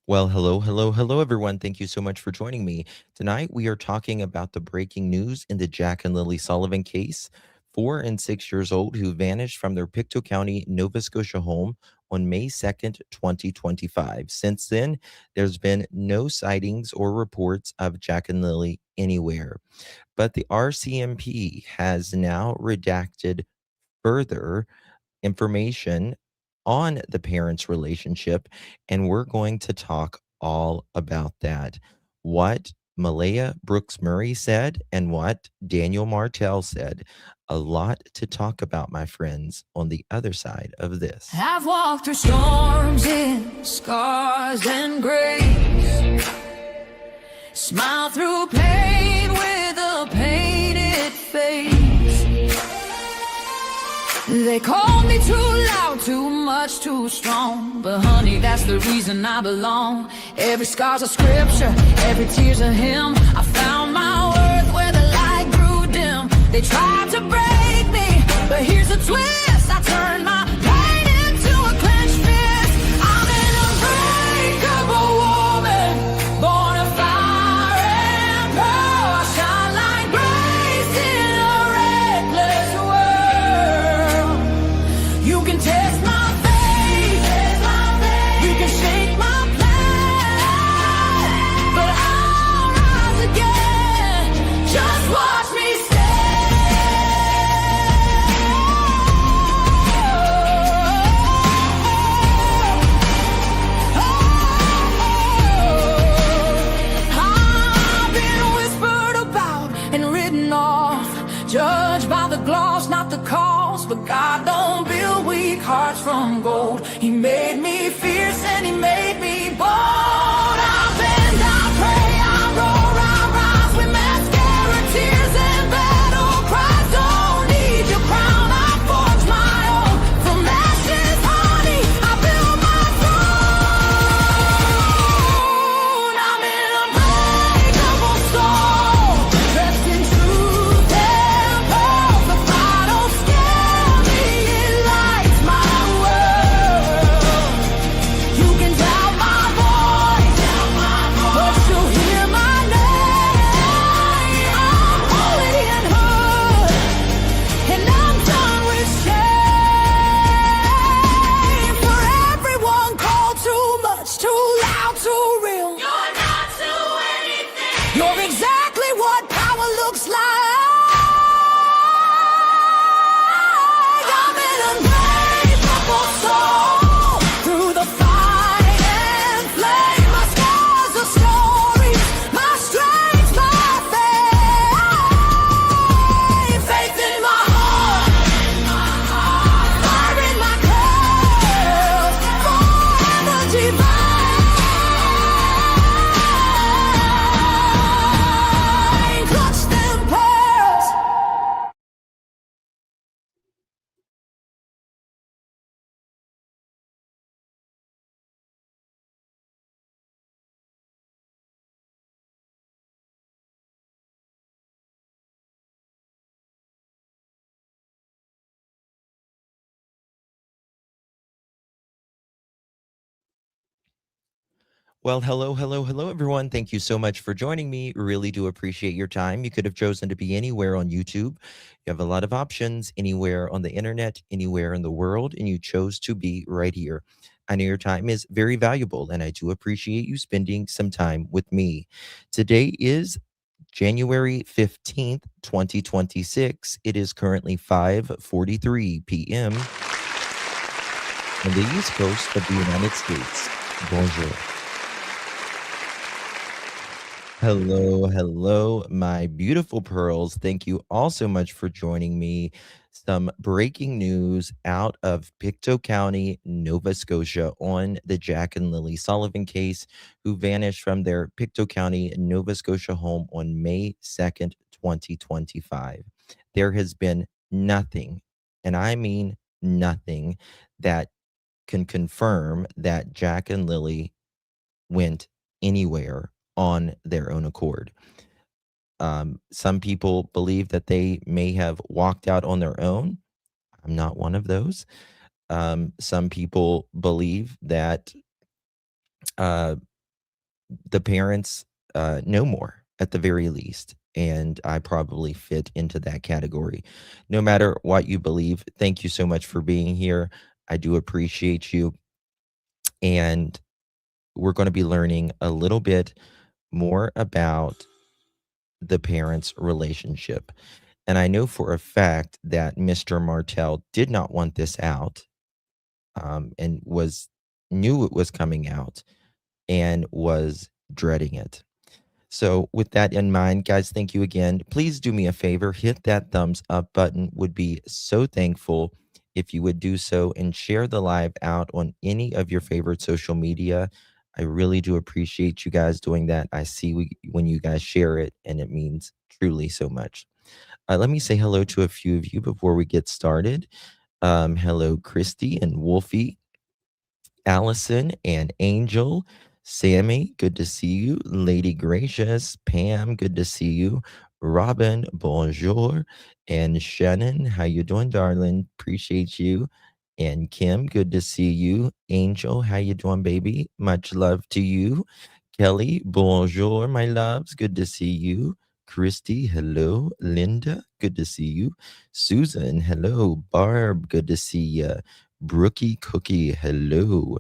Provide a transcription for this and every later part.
Well, hello, everyone. Thank you so much for joining me. Tonight, we are talking about the breaking news in the Jack and Lilly Sullivan case. 4 and 6 years old who vanished from their Pictou County, Nova Scotia home on May 2nd, 2025. Since then, there's been no sightings or reports of Jack and Lilly anywhere. But the RCMP has now redacted further information on the parents' relationship, and we're going to talk all about that. What Malehya Brooks-Murray said and what Daniel Martell said. A lot to talk about, my friends, on the other side of this. I've walked through storms in scars and grace, smile through pain with a painted face. They called me too loud, too much, too strong, but honey, that's the reason I belong. Every scar's a scripture, every tear's a hymn. I found my worth where the light grew dim. They tried to break me, but here's a twist. I turned my pain into a clenched fist. I'm an unbreakable woman, born of fire and pearl. I shine like grace in a reckless world. You can test my faith, you can shake my plan, but I'll rise again. Just watch me judged by the gloss, not the cause. But God don't build weak hearts from gold. He made me fierce and he made me bold. I bend, I pray, I roar, I rise with mascara, tears and battle cries. Don't need your crown, I forge my own. From ashes, honey, I build my throne. I'm an unbreakable soul, dressed in truth and pearls. The fire don't scare me, it lights my world. You can doubt my voice, but you'll hear my name. I'm holy and hood, and I'm done with shame. For everyone called too much, too loud, too real. You're not to anything. You're exactly what power looks like. I'm an unbreakable soul, through the fight and flame. My scars are stories, my strength, my faith. Faith in my heart, fire in my curls, forever divine. Clutch them pearls. Well, hello, everyone. Thank you so much for joining me. Really do appreciate your time. You could have chosen to be anywhere on YouTube. You have a lot of options anywhere on the internet, anywhere in the world, and you chose to be right here. I know your time is very valuable, and I do appreciate you spending some time with me. Today is January 15th, 2026. It is currently 5:43 p.m. on the East Coast of the United States. Bonjour. Hello, my beautiful pearls. Thank you all so much for joining me. Some breaking news out of Pictou County, Nova Scotia, on the Jack and Lilly Sullivan case, who vanished from their Pictou County, Nova Scotia home on May 2nd, 2025. There has been nothing, and I mean nothing, that can confirm that Jack and Lilly went anywhere on their own accord. Some people believe that they may have walked out on their own. I'm not one of those. Some people believe that the parents know more at the very least. And I probably fit into that category. No matter what you believe, thank you so much for being here. I do appreciate you. And we're going to be learning a little bit more about the parents' relationship. And I know for a fact that Mr. Martell did not want this out, and knew it was coming out and was dreading it. So, with that in mind, guys, thank you again. Please do me a favor, hit that thumbs up button. Would be so thankful if you would do so and share the live out on any of your favorite social media. I really do appreciate you guys doing that. I see when you guys share it, and it means truly so much. Let me say hello to a few of you before we get started. Hello, Christy and Wolfie. Allison and Angel, Sammy, good to see you. Lady Gracious, Pam, good to see you. Robin, bonjour. And Shannon, how you doing, darling? Appreciate you. And Kim, good to see you. Angel, how you doing, baby? Much love to you. Kelly, bonjour, my loves. Good to see you. Christy, hello. Linda, good to see you. Susan, hello. Barb, good to see you. Brookie Cookie, hello.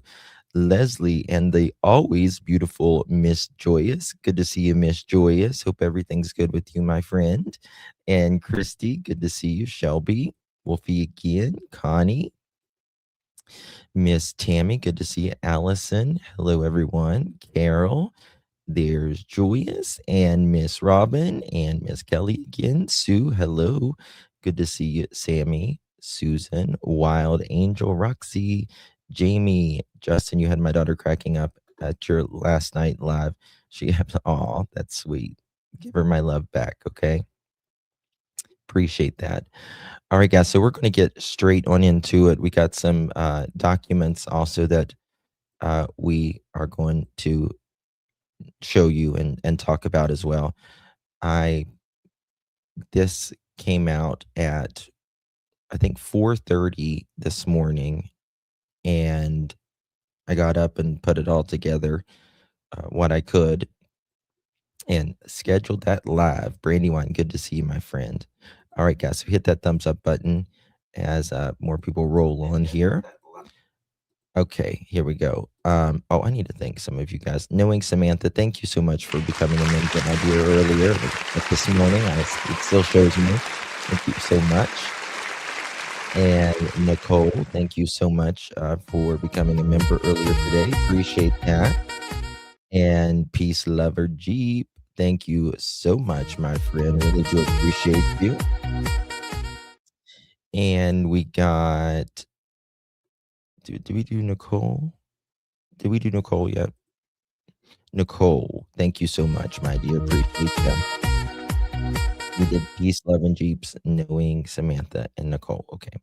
Leslie and the always beautiful Miss Joyous. Good to see you, Miss Joyous. Hope everything's good with you, my friend. And Christy, good to see you. Shelby, Wolfie again. Connie, Miss Tammy, good to see you. Allison, hello, everyone. Carol, there's Joyous and Miss Robin and Miss Kelly again. Sue, hello. Good to see you, Sammy, Susan, Wild Angel, Roxy, Jamie, Justin. You had my daughter cracking up at your last night live. She had, oh, that's sweet. Give her my love back, okay? Appreciate that. All right, guys. So we're going to get straight on into it. We got some documents also that we are going to show you and talk about as well. This came out at I think 4:30 this morning, and I got up and put it all together, what I could, and scheduled that live. Brandywine, good to see you, my friend. All right, guys, so hit that thumbs up button as more people roll on here. Okay, here we go. I need to thank some of you guys. Knowing Samantha, thank you so much for becoming a member, my dear, earlier this morning. It still shows me. Thank you so much. And Nicole, thank you so much for becoming a member earlier today. Appreciate that. And Peace Lover Jeep, thank you so much, my friend. Really do appreciate you. And we got, did we do Nicole? Did we do Nicole yet? Nicole, thank you so much, my dear. Appreciate that. We did Peace, Love, and Jeeps, Knowing Samantha, and Nicole. Okay.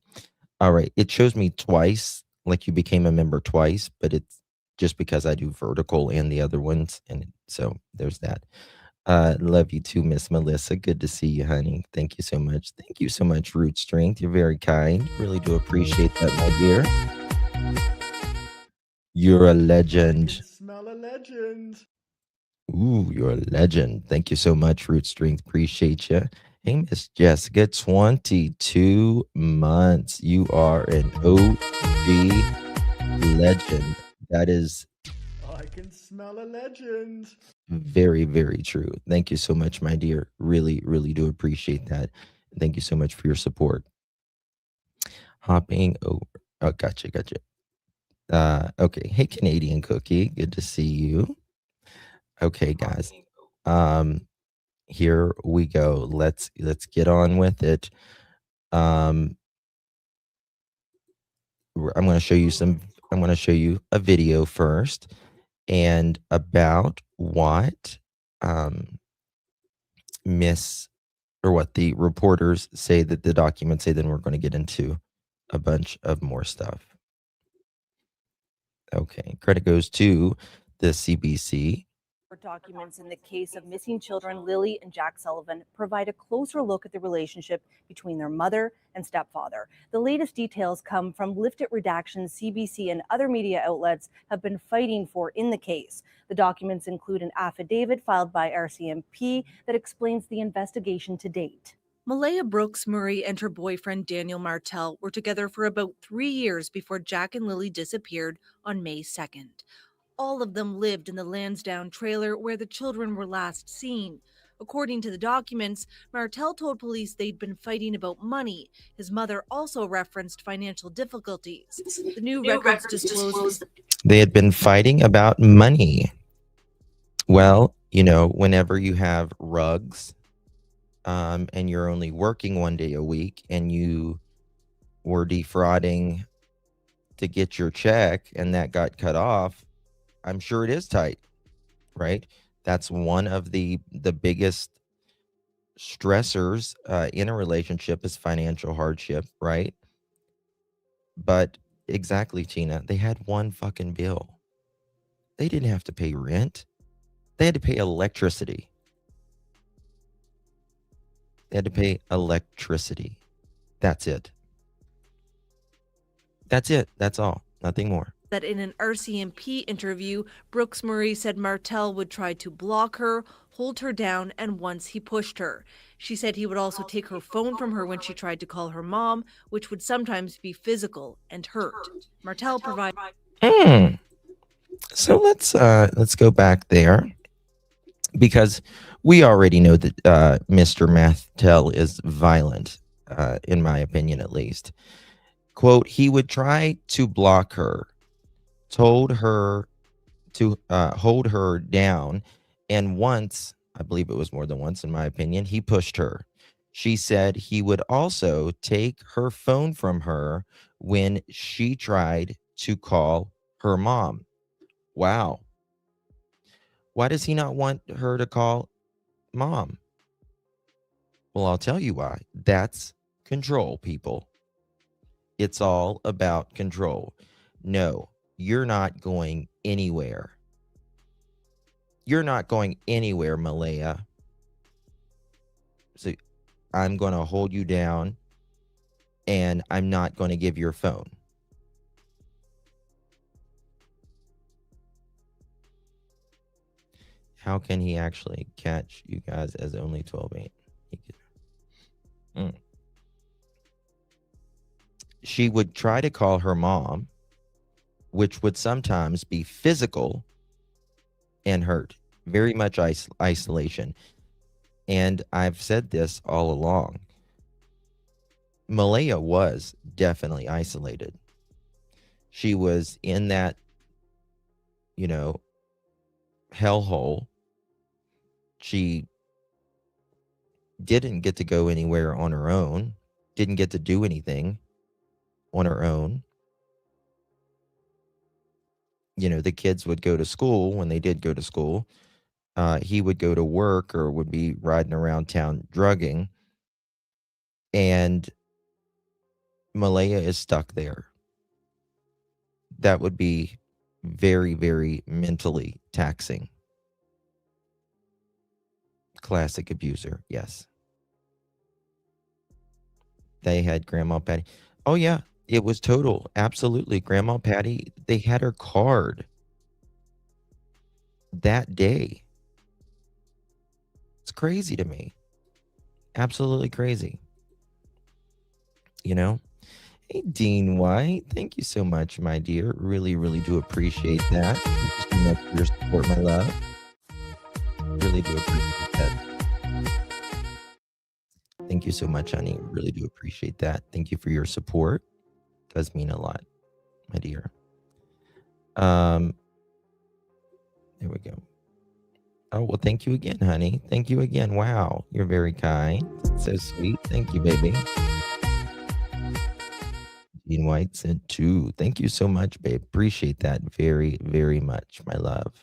All right. It shows me twice, like you became a member twice, but it's just because I do vertical and the other ones. And so there's that. Love you too, Miss Melissa. Good to see you, honey. Thank you so much. Thank you so much, Root Strength. You're very kind. Really do appreciate that, my dear. You're a legend. Smell a legend. Ooh, you're a legend. Thank you so much, Root Strength. Appreciate you. Hey, Miss Jessica, 22 months. You are an OG legend. That is I can smell a legend. very, very true. Thank you so much, my dear. Really, really do appreciate that. Thank you so much for your support. Hopping over. Oh, gotcha. Okay. Hey, Canadian Cookie. Good to see you. Okay, guys. Here we go. Let's get on with it. I'm going to show you I'm going to show you a video first and about what what the reporters say that the documents say. Then we're going to get into a bunch of more stuff. Okay, credit goes to the CBC. Documents in the case of missing children Lilly and Jack Sullivan provide a closer look at the relationship between their mother and stepfather. The latest details come from lifted redactions CBC and other media outlets have been fighting for in the case. The documents include an affidavit filed by RCMP that explains the investigation to date. Malehya Brooks-Murray and her boyfriend Daniel Martell were together for about 3 years before Jack and Lilly disappeared on May 2nd. All of them lived in the Lansdowne trailer where the children were last seen. According to the documents, Martell told police they'd been fighting about money. His mother also referenced financial difficulties. The new records disclosed They had been fighting about money. Well, whenever you have rugs and you're only working 1 day a week and you were defrauding to get your check and that got cut off, I'm sure it is tight, right? That's one of the biggest stressors in a relationship is financial hardship, right? But exactly, Tina, they had one fucking bill. They didn't have to pay rent. They had to pay electricity. That's it. That's all. Nothing more. That in an RCMP interview, Brooks-Murray said Martell would try to block her, hold her down, and once he pushed her. She said he would also take her phone from her when she tried to call her mom, which would sometimes be physical and hurt. Martell provided. So let's go back there, because we already know that Mr. Martell is violent, in my opinion at least. Quote, he would try to block her, told her to hold her down, and once, I believe it was more than once in my opinion, he pushed her. She said he would also take her phone from her when she tried to call her mom. Wow. Why does he not want her to call mom? Well, I'll tell you why. That's control, people. It's all about control. No, you're not going anywhere. You're not going anywhere, Malehya. So I'm going to hold you down and I'm not going to give your phone. How can he actually catch you guys as only 12-8? She would try to call her mom, which would sometimes be physical and hurt. Very much isolation. And I've said this all along. Malehya was definitely isolated. She was in that, hellhole. She didn't get to go anywhere on her own, didn't get to do anything on her own. The kids would go to school when they did go to school. He would go to work or would be riding around town drugging. And Malehya is stuck there. That would be very, very mentally taxing. Classic abuser, yes. They had Grandma Patty. Oh, yeah, it was total. Absolutely. Grandma Patty, they had her card that day. It's crazy to me. Absolutely crazy. Hey, Dean White, thank you so much, my dear. Really, really do appreciate that. Thank you so much for your support, my love. Really do appreciate that. Thank you so much, honey. Really do appreciate that. Thank you for your support. Does mean a lot, my dear. There we go. Oh, well, thank you again, honey. Thank you again. Wow, you're very kind. So sweet. Thank you, baby. Dean White sent 2. Thank you so much, babe. Appreciate that very, very much, my love.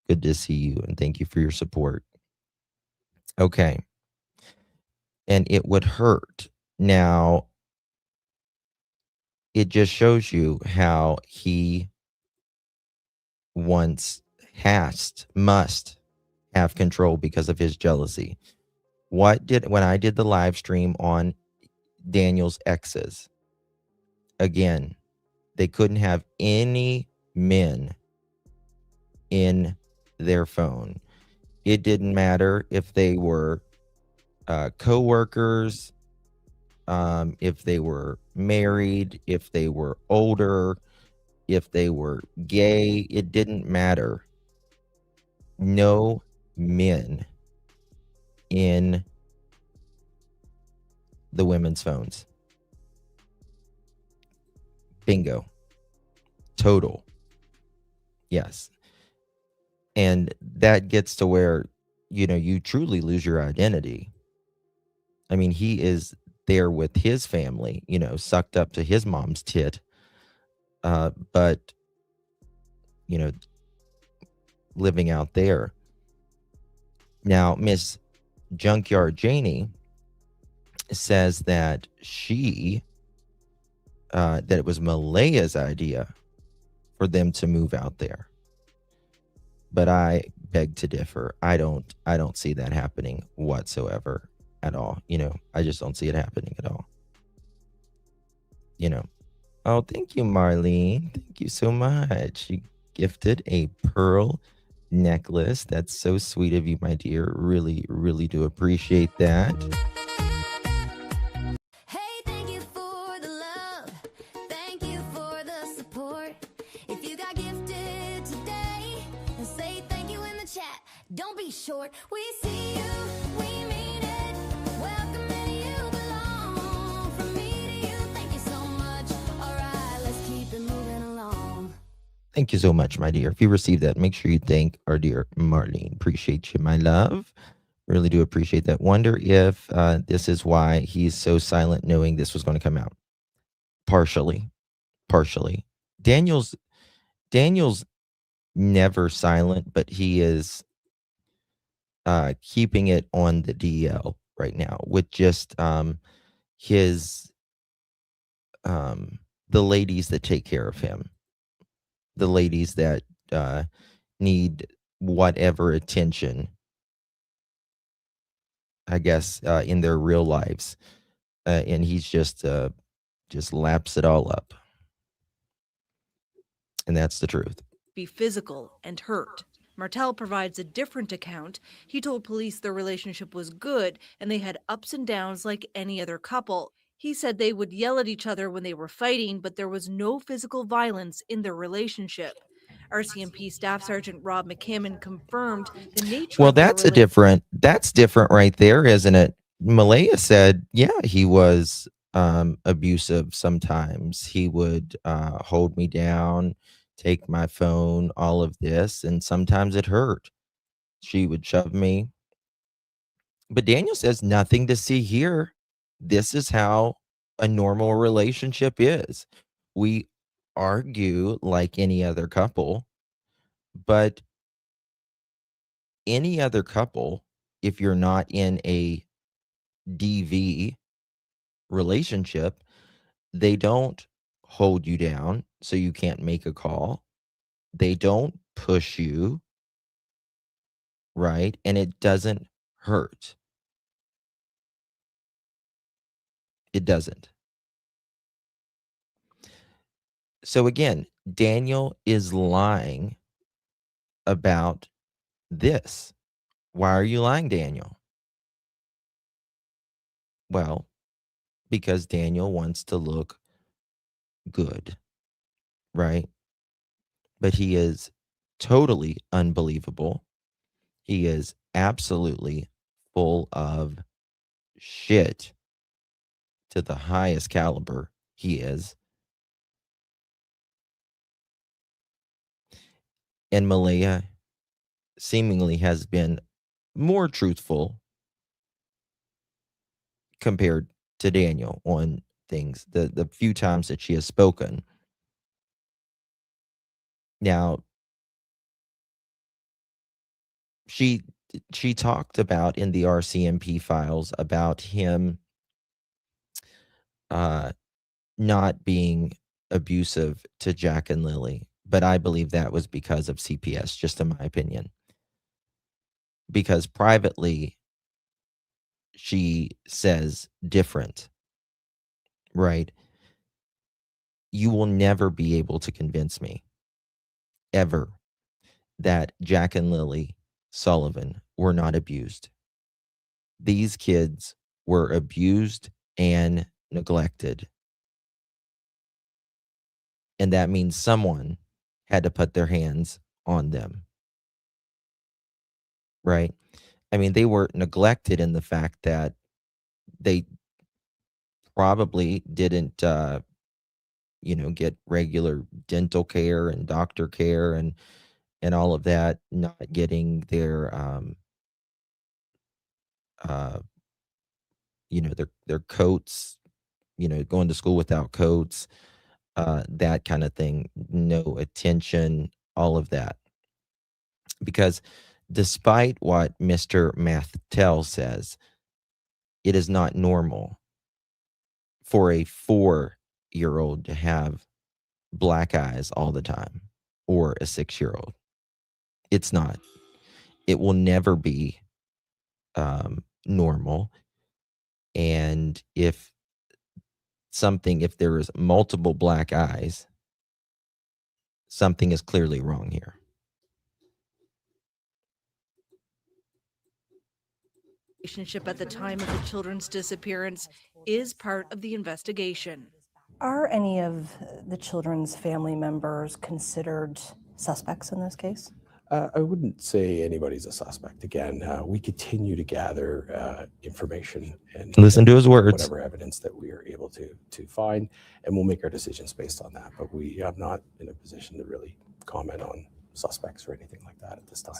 Good to see you, and thank you for your support. Okay. And it would hurt. Now, it just shows you how he once must have control because of his jealousy. When I did the live stream on Daniel's exes, again, they couldn't have any men in their phone. It didn't matter if they were co-workers, if they were married, if they were older, if they were gay. It didn't matter. No men in the women's phones. Bingo. Total. Yes. And that gets to where, you truly lose your identity. I mean, he is there with his family, sucked up to his mom's tit. But, living out there. Now, Miss Junkyard Janie says that that it was Malehya's idea for them to move out there. But I beg to differ. I don't see that happening whatsoever at all. I just don't see it happening at all. Oh, thank you, Marlene. Thank you so much. You gifted a pearl necklace. That's so sweet of you, my dear. Really, really do appreciate that. Hey, thank you for the love. Thank you for the support. If you got gifted today, then say thank you in the chat. Don't be short. We see you. We mean it. Welcome and you belong. From me to you, thank you so much. All right, let's keep it moving along. Thank you so much, my dear. If you received that, make sure you thank our dear Marlene. Appreciate you, my love. Really do appreciate that. Wonder if this is why he's so silent, knowing this was going to come out. Partially. Daniel's never silent, but he is keeping it on the DL right now with just his the ladies that take care of him, the ladies that need whatever attention, I guess, in their real lives, and he's just laps it all up, and that's the truth. Be physical and hurt. Martell provides a different account. He told police their relationship was good and they had ups and downs like any other couple. He said they would yell at each other when they were fighting, but there was no physical violence in their relationship. RCMP Staff Sergeant Rob McCammon confirmed the nature Well, of their that's different right there, isn't it? Malehya said, yeah, he was abusive sometimes. He would hold me down, take my phone, all of this, and sometimes it hurt. She would shove me. But Daniel says, nothing to see here. This is how a normal relationship is. We argue like any other couple, but any other couple, if you're not in a DV relationship, they don't hold you down so you can't make a call. They don't push you, right? And it doesn't hurt. It doesn't. So again, Daniel is lying about this. Why are you lying, Daniel? Well, because Daniel wants to look good, right? But he is totally unbelievable. He is absolutely full of shit to the highest caliber. He is. And Malehya seemingly has been more truthful compared to Daniel on things, the few times that she has spoken. Now, she talked about in the RCMP files about him not being abusive to Jack and Lilly. But I believe that was because of CPS, just in my opinion. Because privately, she says different, right? You will never be able to convince me, ever, that Jack and Lilly Sullivan were not abused. These kids were abused and neglected. And that means someone had to put their hands on them, right? I mean, they were neglected in the fact that they probably didn't, get regular dental care and doctor care and all of that, not getting their, uh, their coats, going to school without coats, that kind of thing, no attention, all of that. Because despite what Mr. Martell says, it is not normal for a 4-year-old to have black eyes all the time, or a 6-year-old. It's not. It will never be normal. And if there is multiple black eyes, something is clearly wrong here. Relationship at the time of the children's disappearance is part of the investigation. Are any of the children's family members considered suspects in this case? I wouldn't say anybody's a suspect. Again, we continue to gather information and Listen to his words. whatever evidence that we are able to find, and we'll make our decisions based on that. But we are not in a position to really comment on suspects or anything like that at this time.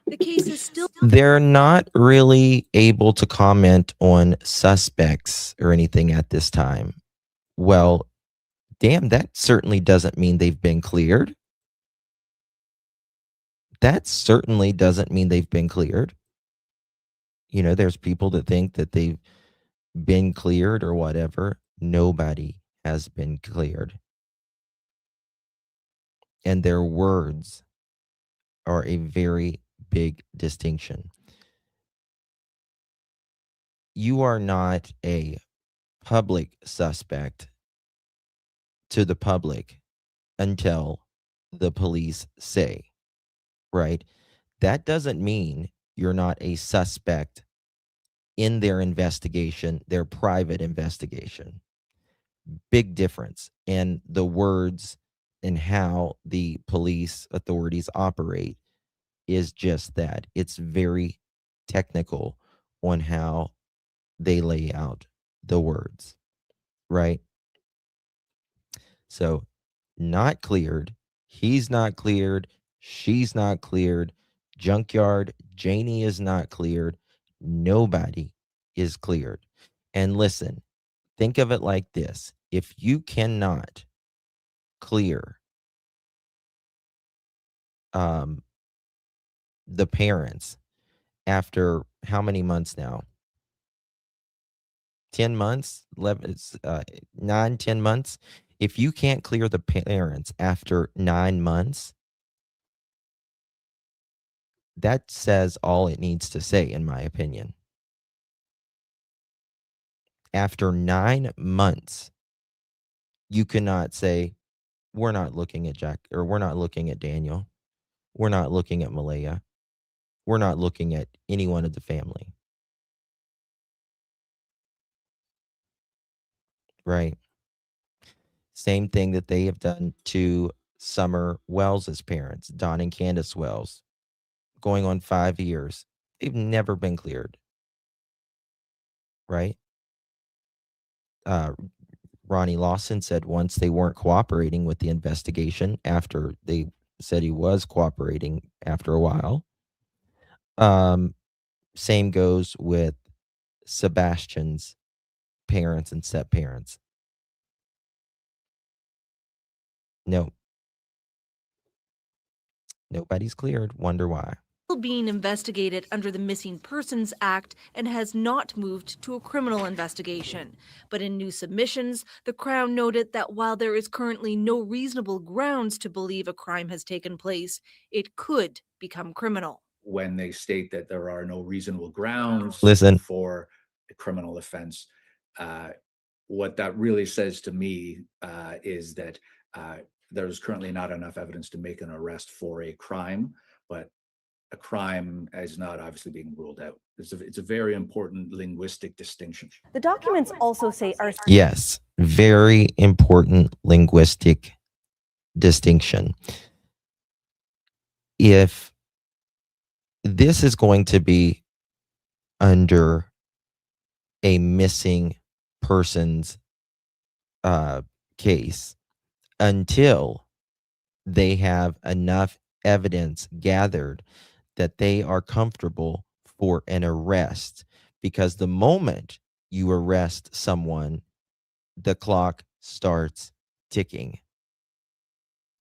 The case is still. They're not really able to comment on suspects or anything at this time. Well, damn, that certainly doesn't mean they've been cleared. That certainly doesn't mean they've been cleared. There's people that think that they've been cleared or whatever. Nobody has been cleared. And their words are a very big distinction. You are not a public suspect to the public until the police say, right? That doesn't mean you're not a suspect in their investigation, their private investigation. Big difference. And the words and how the police authorities operate is just that. It's very technical on how they lay out the words, right? So, not cleared. He's not cleared. She's not cleared. Junkyard, Janie is not cleared. Nobody is cleared. And listen, think of it like this. If you cannot clear the parents after how many months now? 10 months, 11, 9, 10 months. If you can't clear the parents after 9 months, that says all it needs to say, in my opinion. After 9 months, you cannot say, we're not looking at Jack, or we're not looking at Daniel. We're not looking at Malehya. We're not looking at anyone of the family. Right? Same thing that they have done to Summer Wells' parents, Don and Candace Wells, going on 5 years. They've never been cleared. Right? Ronnie Lawson said once they weren't cooperating with the investigation after they said he was cooperating after a while. Same goes with Sebastian's parents and step-parents. No. Nobody's cleared. Wonder why. being investigated under the Missing Persons Act and has not moved to a criminal investigation. But in new submissions, the Crown noted that while there is currently no reasonable grounds to believe a crime has taken place, it could become criminal. When they state that there are no reasonable grounds Listen. for a criminal offense, what that really says to me is that there's currently not enough evidence to make an arrest for a crime, but a crime is not obviously being ruled out. It's a very important linguistic distinction. The documents also say Yes, very important linguistic distinction. If this is going to be under a missing persons case until they have enough evidence gathered that they are comfortable for an arrest, because the moment you arrest someone, the clock starts ticking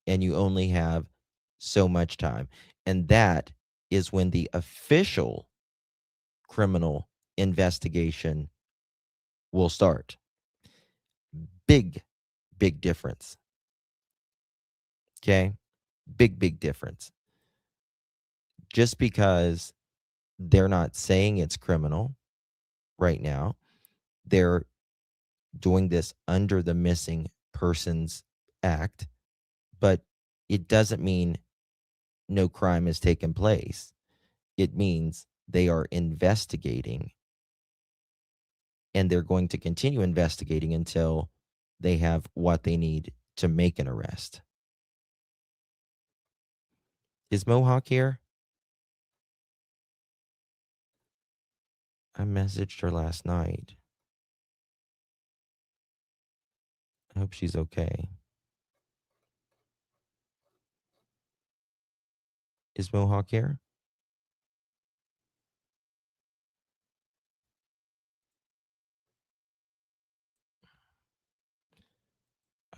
and you only have so much time. And that is when the official criminal investigation will start. Big difference. Okay? Big difference. Just because they're not saying it's criminal right now, they're doing this under the Missing Persons Act, but it doesn't mean no crime has taken place. It means they are investigating, and they're going to continue investigating until they have what they need to make an arrest. Is Mohawk here? I messaged her last night. I hope she's okay. Is Mohawk here?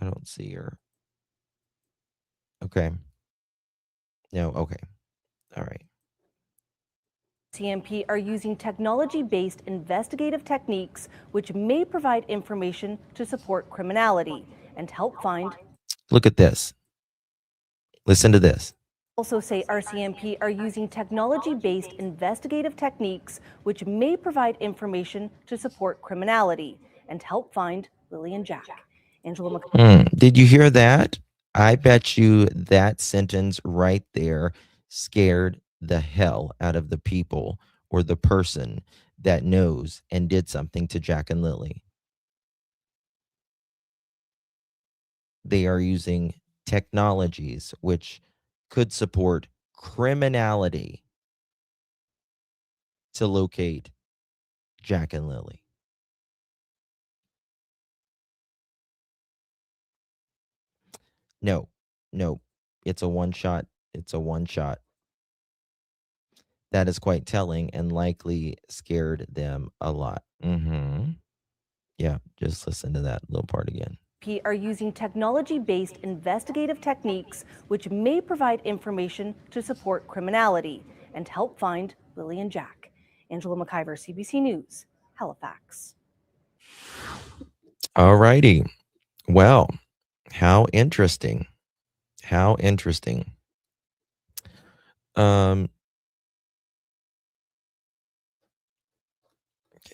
I don't see her. Okay. No, okay. All right. RCMP are using technology-based investigative techniques which may provide information to support criminality and help find. Look at this. Listen to this. Also say RCMP are using technology-based investigative techniques which may provide information to support criminality and help find Lilly and Jack. Angela Did you hear that? I bet you that sentence right there scared the hell out of the people or the person that knows and did something to Jack and Lilly. They are using technologies which could support criminality to locate Jack and Lilly. No, it's a one shot. It's a one shot. That is quite telling and likely scared them a lot. Yeah, just listen to that little part again. Are using technology-based investigative techniques which may provide information to support criminality and help find Lilly and Jack. Angela McIver, CBC News, Halifax. All righty. Well, how interesting. How interesting. Okay,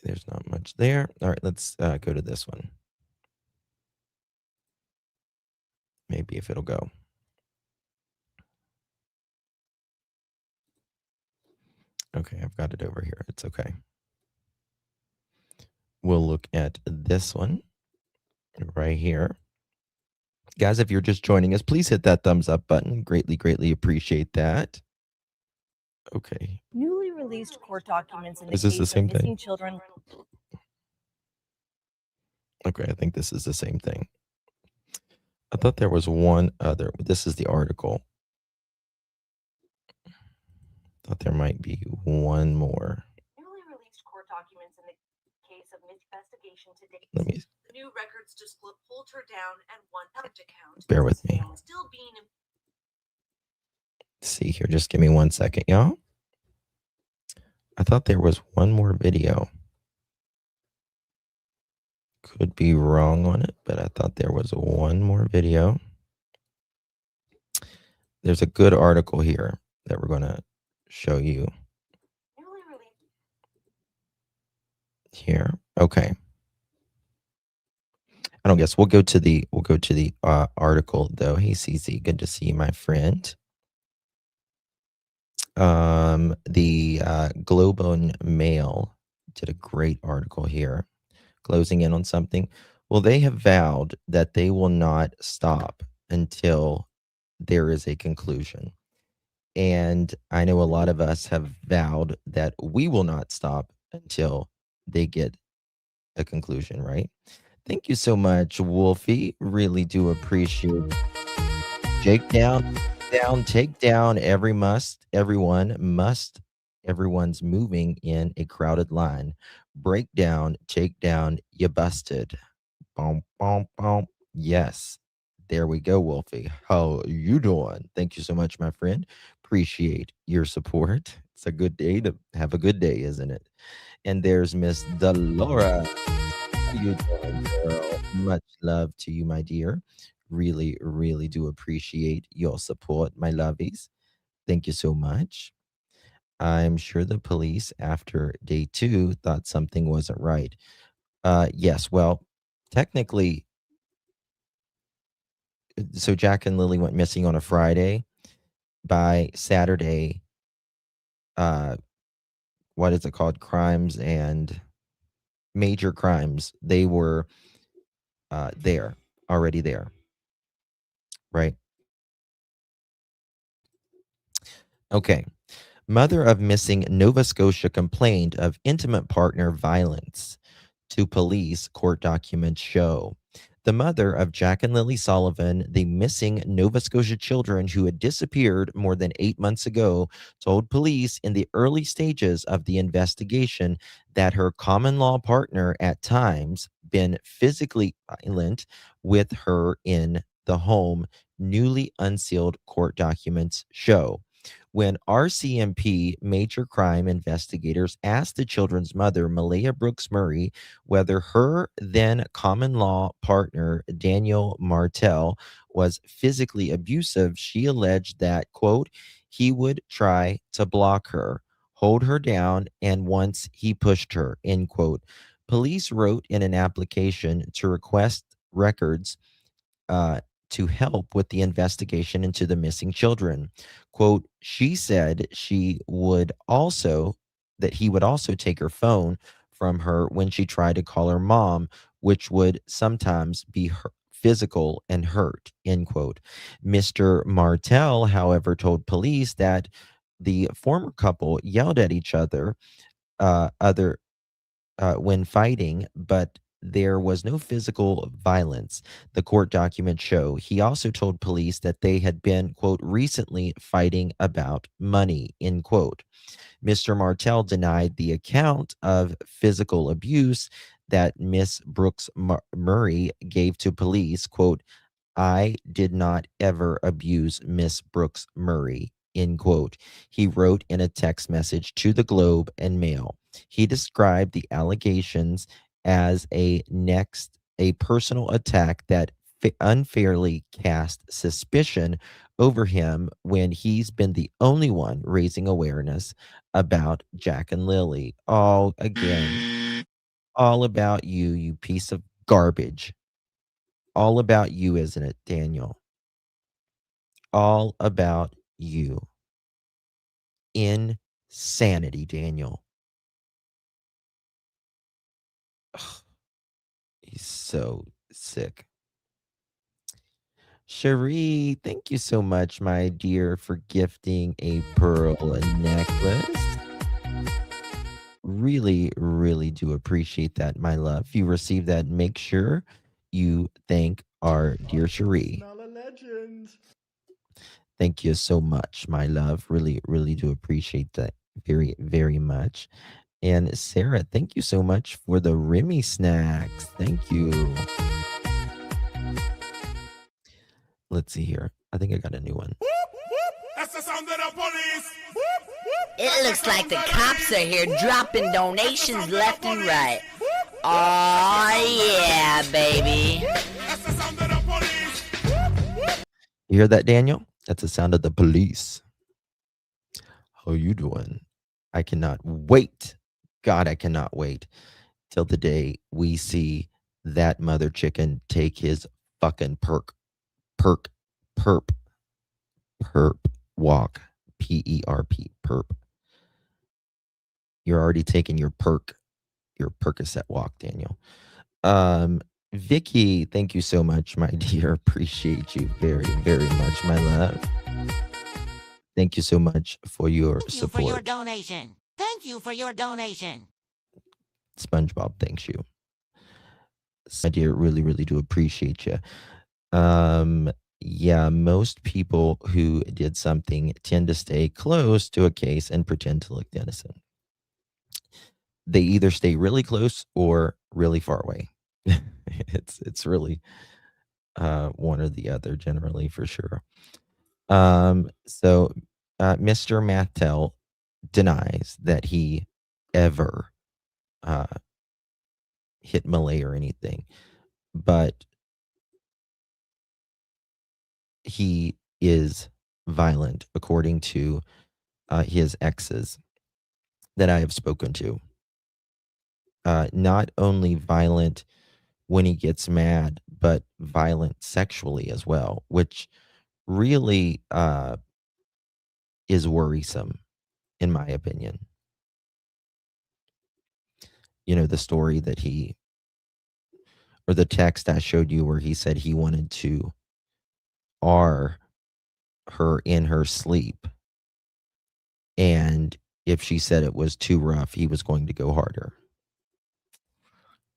there's not much there. All right, let's go to this one. Maybe if it'll go. Okay, I've got it over here. It's okay. We'll look at this one right here. Guys, if you're just joining us, please hit that thumbs up button. Greatly appreciate that. Okay. Newly released court documents in the Is this case the same of missing thing? children. Okay, I think this is the same thing. I thought there was one other. This is the article. Thought there might be one more. Newly released court documents in the case of investigation today. Let me New records disclose Holter down and one account. bear with me. Still being See here. Just give me 1 second, y'all. I thought there was one more video. Could be wrong on it, but I thought there was one more video. There's a good article here that we're going to show you here. Okay. I don't guess we'll go to the article though. Hey CZ, good to see you, my friend. The Globe and Mail did a great article here, closing in on something. Well, they have vowed that they will not stop until there is a conclusion. And I know a lot of us have vowed that we will not stop until they get a conclusion, right? Thank you so much, Wolfie. Really do appreciate Jake down, take down everyone must, everyone's moving in a crowded line. Break down, take down, you busted. Boom, boom, boom. Yes. There we go, Wolfie. How you doing? Thank you so much, my friend. Appreciate your support. It's a good day to have a good day, isn't it? And there's Miss Delora. How you doing, girl? Much love to you, my dear. Really, really do appreciate your support, my lovies. Thank you so much. I'm sure the police, after day 2, thought something wasn't right. Yes, well, technically, so Jack and Lily went missing on a Friday. By Saturday, what is it called? Crimes and major crimes. They were already there, right? Okay. Mother of missing Nova Scotia complained of intimate partner violence to police, court documents show. The mother of Jack and Lilly Sullivan, the missing Nova Scotia children who had disappeared more than 8 months ago, told police in the early stages of the investigation that her common law partner at times been physically violent with her in the home, newly unsealed court documents show. When RCMP major crime investigators asked the children's mother, Malehya Brooks-Murray, whether her then common law partner, Daniel Martell, was physically abusive, she alleged that, quote, he would try to block her, hold her down, and once he pushed her, end quote. Police wrote in an application to request records to help with the investigation into the missing children. Quote, she said he would also take her phone from her when she tried to call her mom, which would sometimes be physical and hurt, end quote. Mr. Martell, however, told police that the former couple yelled at each other when fighting, but there was no physical violence, the court documents show. He also told police that they had been, quote, recently fighting about money, end quote. Mr. Martell denied the account of physical abuse that Miss Brooks-Murray gave to police, quote, I did not ever abuse Miss Brooks-Murray, end quote. He wrote in a text message to the Globe and Mail. He described the allegations as a personal attack that unfairly cast suspicion over him when he's been the only one raising awareness about Jack and Lily. All again, all about you, you piece of garbage. All about you, isn't it, Daniel? All about you. Insanity, Daniel. Ugh, he's so sick. Cherie, thank you so much, my dear, for gifting a pearl necklace. Really, really do appreciate that, my love. If you receive that, make sure you thank our dear Cherie. Smell a legend. Thank you so much, my love. Really, really do appreciate that very, very much. And Sarah, thank you so much for the Remy snacks. Thank you. Let's see here. I think I got a new one. That's the sound of the police. It looks like the cops are here dropping donations left and right. Oh yeah, baby. You hear that, Daniel? That's the sound of the police. How you doing? I cannot wait. God, I cannot wait till the day we see that mother chicken take his fucking perp walk. P-E-R-P, perp. You're already taking your Percocet walk, Daniel. Vicky, thank you so much, my dear. Appreciate you very, very much, my love. Thank you so much for your support. For your donation. Thank you for your donation. SpongeBob, thanks you. My dear, really, really do appreciate you. Yeah, most people who did something tend to stay close to a case and pretend to look innocent. They either stay really close or really far away. It's really one or the other, generally, for sure. So Mr. Martell denies that he ever hit Malehya or anything, but he is violent, according to his exes that I have spoken to. Not only violent when he gets mad, but violent sexually as well, which really is worrisome, in my opinion. You know, the story that or the text I showed you where he said he wanted to R her in her sleep. And if she said it was too rough, he was going to go harder.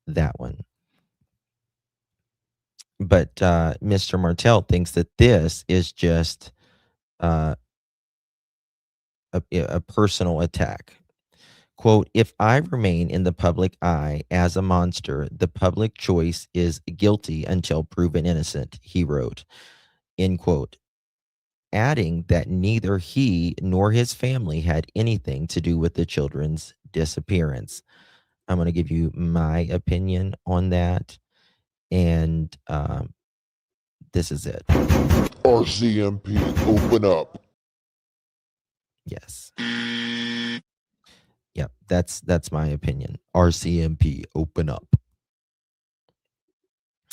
That one. But Mr. Martell thinks that this is just a personal attack. Quote, if I remain in the public eye as a monster, the public choice is guilty until proven innocent, he wrote, end quote, adding that neither he nor his family had anything to do with the children's disappearance. I'm going to give you my opinion on that. And this is it. RCMP, open up. Yes. Yep, that's my opinion. RCMP, open up.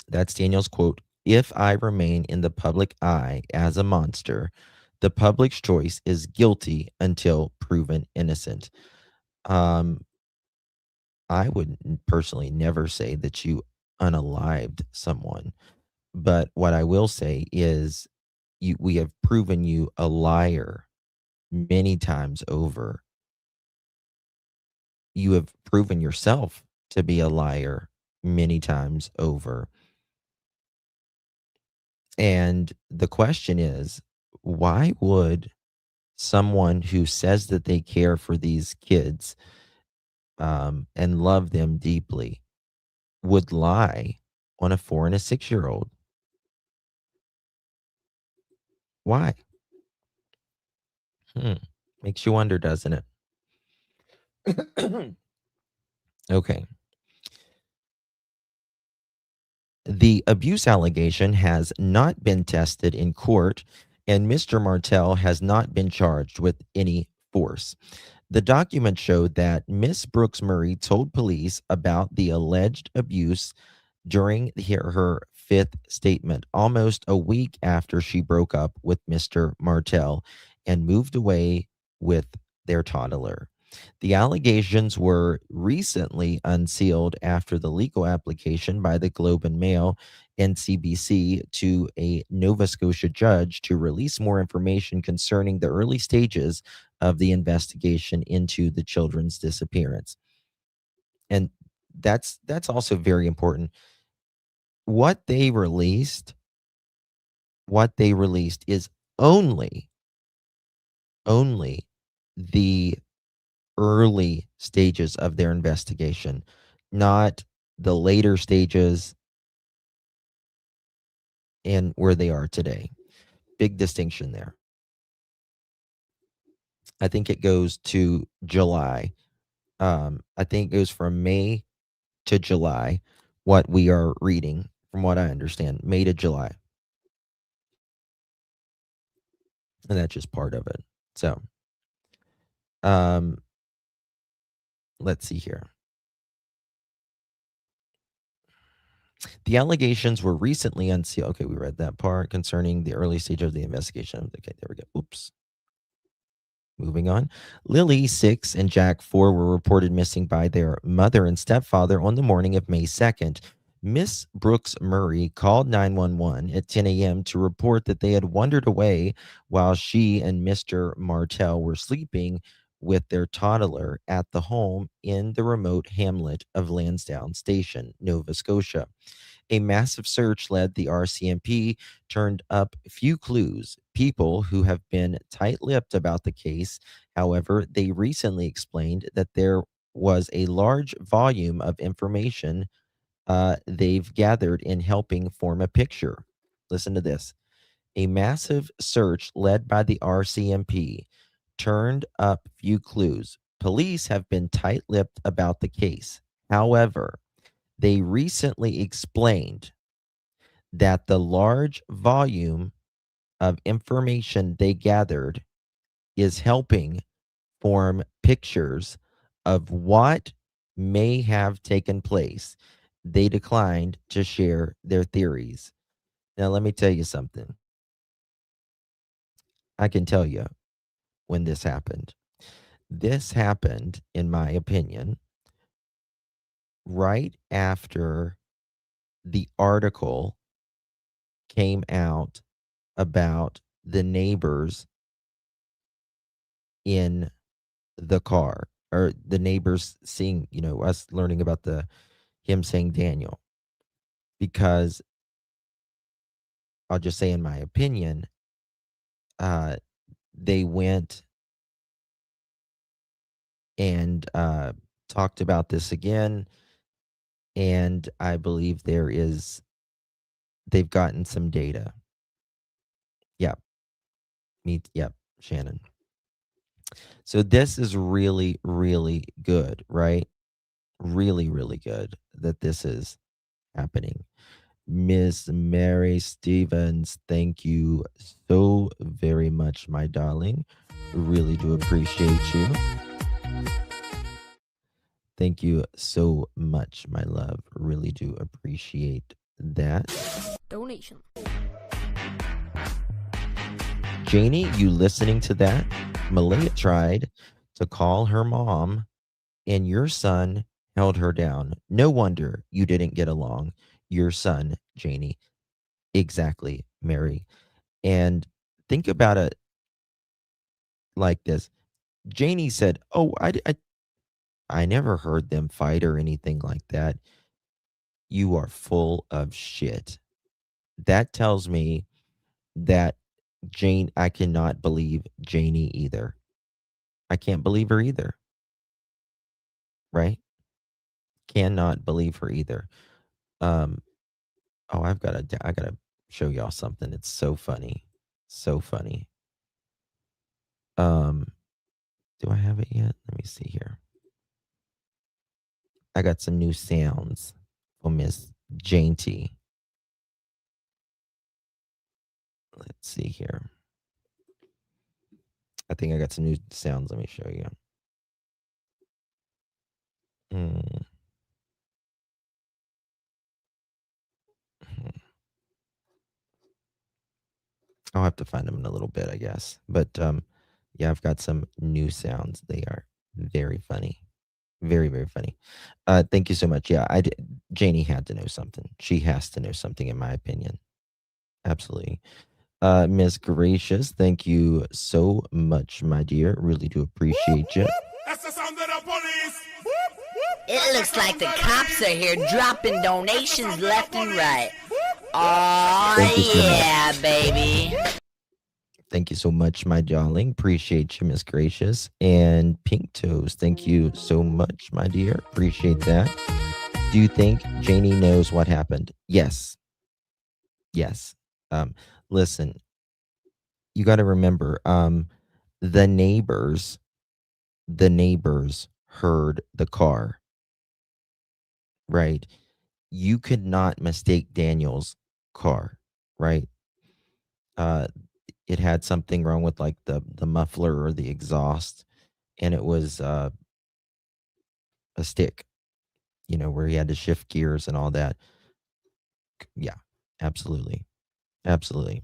That's Daniel's quote. If I remain in the public eye as a monster, the public's choice is guilty until proven innocent. I would personally never say that you unalived someone, but what I will say is we have proven you a liar many times over. You have proven yourself to be a liar many times over. And the question is, why would someone who says that they care for these kids and love them deeply would lie on a 4 and a 6-year-old? Why? Makes you wonder, doesn't it? Okay. The abuse allegation has not been tested in court, and Mr. Martell has not been charged with any force. The document showed that Miss Brooks-Murray told police about the alleged abuse during her 5th statement, almost a week after she broke up with Mr. Martell and moved away with their toddler. The allegations were recently unsealed after the legal application by the Globe and Mail and CBC to a Nova Scotia judge to release more information concerning the early stages of the investigation into the children's disappearance. And that's also very important. What they released is only the early stages of their investigation, not the later stages and where they are today. Big distinction there. I think it goes to July. I think it goes from May to July, what we are reading, from what I understand, May to July. And that's just part of it. So, let's see here. The allegations were recently unsealed. Okay, we read that part concerning the early stage of the investigation. Okay, there we go. Oops. Moving on. Lily, 6, and Jack, 4, were reported missing by their mother and stepfather on the morning of May 2nd. Miss Brooks-Murray called 911 at 10 a.m. to report that they had wandered away while she and Mr. Martell were sleeping with their toddler at the home in the remote hamlet of Lansdowne Station, Nova Scotia. A massive search led the RCMP turned up few clues. People who have been tight-lipped about the case, however, they recently explained that there was a large volume of information they've gathered in helping form a picture. Listen to this. A massive search led by the RCMP turned up few clues. Police have been tight-lipped about the case. However, they recently explained that the large volume of information they gathered is helping form pictures of what may have taken place. They declined to share their theories. Now, let me tell you something. I can tell you when this happened. This happened, in my opinion, right after the article came out about the neighbors in the car, or the neighbors seeing, us learning about him saying Daniel. Because I'll just say, in my opinion, they went and talked about this again, and I believe they've gotten some data. Yep. Yep, Shannon. So this is really, really good, right? Really, really good that this is happening. Miss Mary Stevens, thank you so very much, my darling. Really do appreciate you. Thank you so much, my love. Really do appreciate that. Donation. Janie, you listening to that? Malehya tried to call her mom, and your son held her down. No wonder you didn't get along. Your son, Janie. Exactly, Mary. And think about it like this. Janie said, "Oh, I never heard them fight or anything like that." You are full of shit. That tells me that I cannot believe Janie either. I can't believe her either. Right? Cannot believe her either. I gotta show y'all something. It's so funny. So funny. Do I have it yet? Let me see here. I got some new sounds for Miss Janty. Let's see here. I think I got some new sounds. Let me show you. I'll have to find them in a little bit, I guess. But yeah, I've got some new sounds. They are very funny. Very, very funny. Thank you so much. Yeah, Janie had to know something. She has to know something, in my opinion. Absolutely. Miss Gracious, thank you so much, my dear. Really do appreciate you. That's the sound of the police. It looks like the cops are here dropping donations left and right. Oh, yeah, baby. Thank you so much, my darling. Appreciate you, Miss Gracious. And Pink Toes, thank you so much, my dear. Appreciate that. Do you think Janie knows what happened? Yes. Yes. Listen, you got to remember, the neighbors heard the car, right? You could not mistake Daniel's car, right? It had something wrong with like the muffler or the exhaust, and it was a stick, where he had to shift gears and all that. Yeah, absolutely. Absolutely.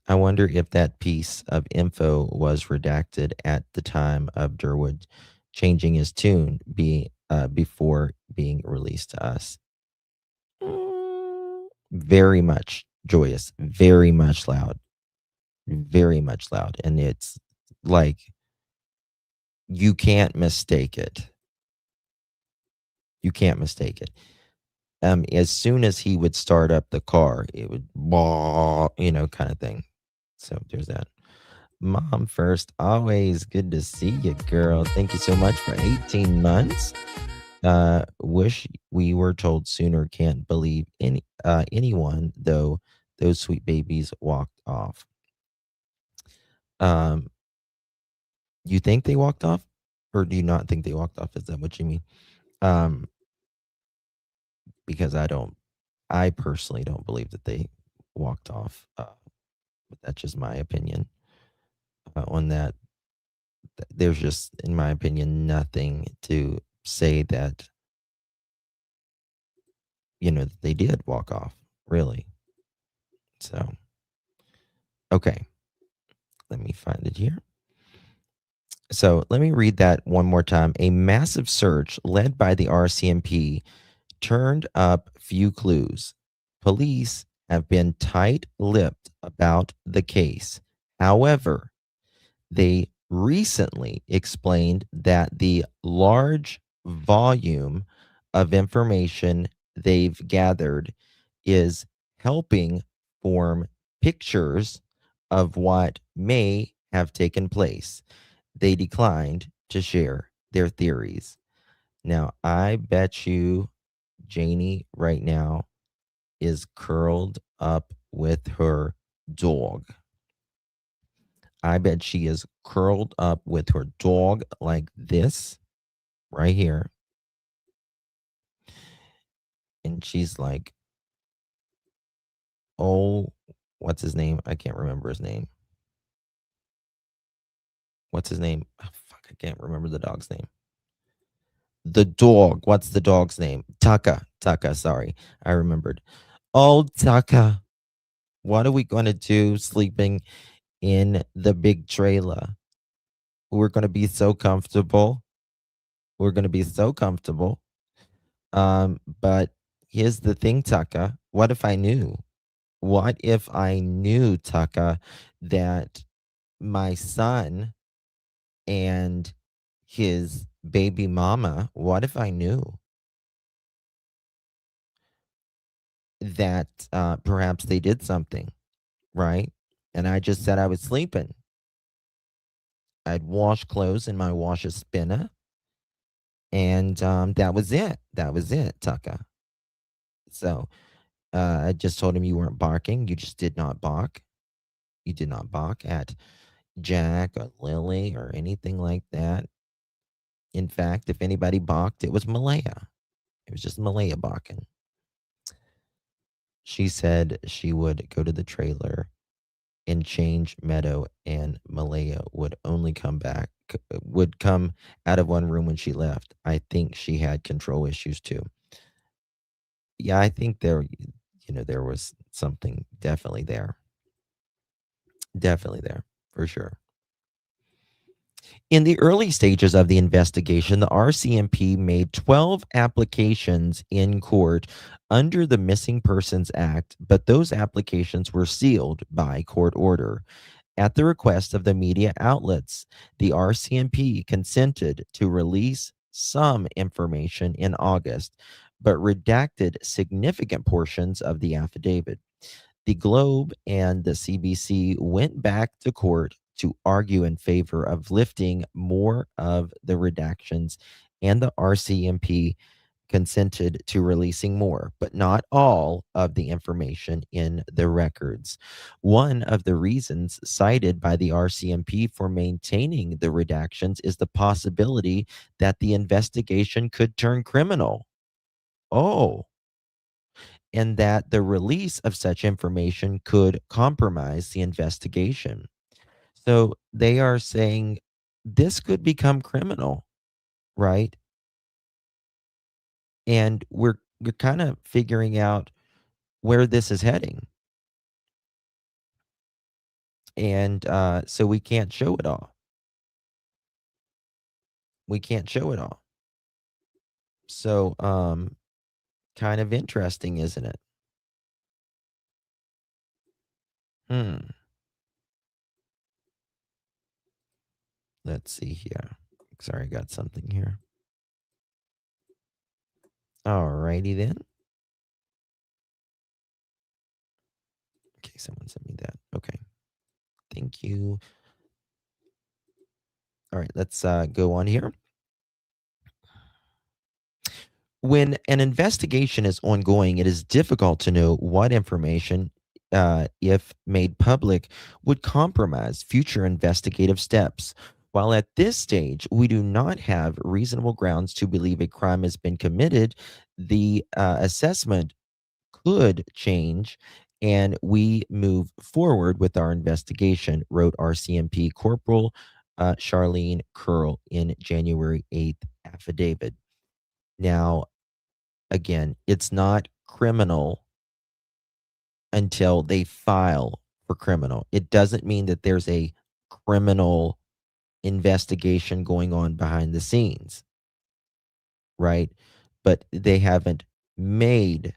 I wonder if that piece of info was redacted at the time of Durwood changing his tune before being released to us. Very much joyous, very much loud, and it's like you can't mistake it. You can't mistake it. As soon as he would start up the car, it would kind of thing. So there's that. Mom first, always good to see you, girl. Thank you so much for 18 months. Wish we were told sooner. Can't believe anyone, though those sweet babies walked off. You think they walked off, or do you not think they walked off? Is that what you mean? Because I personally don't believe that they walked off. But that's just my opinion on that. There's just, in my opinion, nothing to say that that they did walk off, really. So, okay, let me find it here. So let me read that one more time. A massive search led by the RCMP turned up few clues. Police have been tight-lipped about the case. However, they recently explained that the large volume of information they've gathered is helping form pictures of what may have taken place. They declined to share their theories. Now, I bet you Janie right now is curled up with her dog. I bet she is curled up with her dog like this right here. And she's like, oh, what's his name? I can't remember his name. What's his name? Oh, fuck, I can't remember the dog's name. The dog. What's the dog's name? Taka. Taka, sorry. I remembered. Oh, Taka. What are we going to do sleeping in the big trailer? We're going to be so comfortable. We're going to be so comfortable. But here's the thing, Taka. What if I knew? What if I knew, Taka, that my son and his baby mama, what if I knew that perhaps they did something, right? And I just said I was sleeping. I'd wash clothes in my washer spinner. And that was it. That was it, Taka. So I just told him you weren't barking. You just did not bark. You did not bark at Jack or Lily or anything like that. In fact, if anybody barked, it was Malehya. It was just Malehya barking. She said she would go to the trailer and change Meadow, and Malehya would come out of one room when she left. I think she had control issues too. Yeah, I think there was something definitely there. Definitely there, for sure. In the early stages of the investigation, the RCMP made 12 applications in court under the Missing Persons Act, but those applications were sealed by court order. At the request of the media outlets, the RCMP consented to release some information in August, but redacted significant portions of the affidavit. The Globe and the CBC went back to court to argue in favor of lifting more of the redactions, and the RCMP consented to releasing more, but not all of the information in the records. One of the reasons cited by the RCMP for maintaining the redactions is the possibility that the investigation could turn criminal. Oh, and that the release of such information could compromise the investigation. So they are saying this could become criminal, right? And we're kind of figuring out where this is heading. And so we can't show it all. We can't show it all. So kind of interesting, isn't it? Let's see here. Sorry, I got something here. All righty then. Okay, someone sent me that. Okay. Thank you. All right, let's go on here. When an investigation is ongoing, it is difficult to know what information, if made public, would compromise future investigative steps. While at this stage, we do not have reasonable grounds to believe a crime has been committed, the assessment could change and we move forward with our investigation, wrote RCMP Corporal Charlene Curl in January 8th affidavit. Now, again, it's not criminal until they file for criminal. It doesn't mean that there's a criminal investigation going on behind the scenes, right? But they haven't made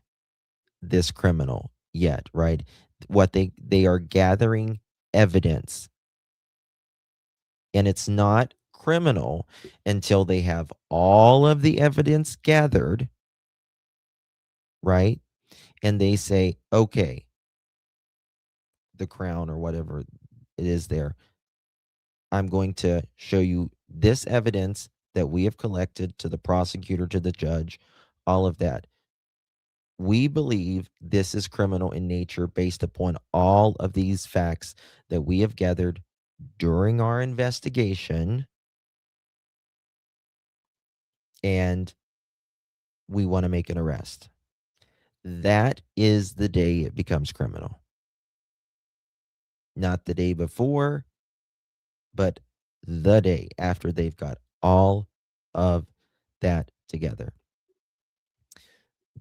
this criminal yet, right? What they are gathering evidence, and it's not criminal until they have all of the evidence gathered, right? And they say, okay, the Crown or whatever it is there, I'm going to show you this evidence that we have collected to the prosecutor, to the judge, all of that. We believe this is criminal in nature based upon all of these facts that we have gathered during our investigation, and we want to make an arrest. That is the day it becomes criminal. Not the day before, but the day after they've got all of that together.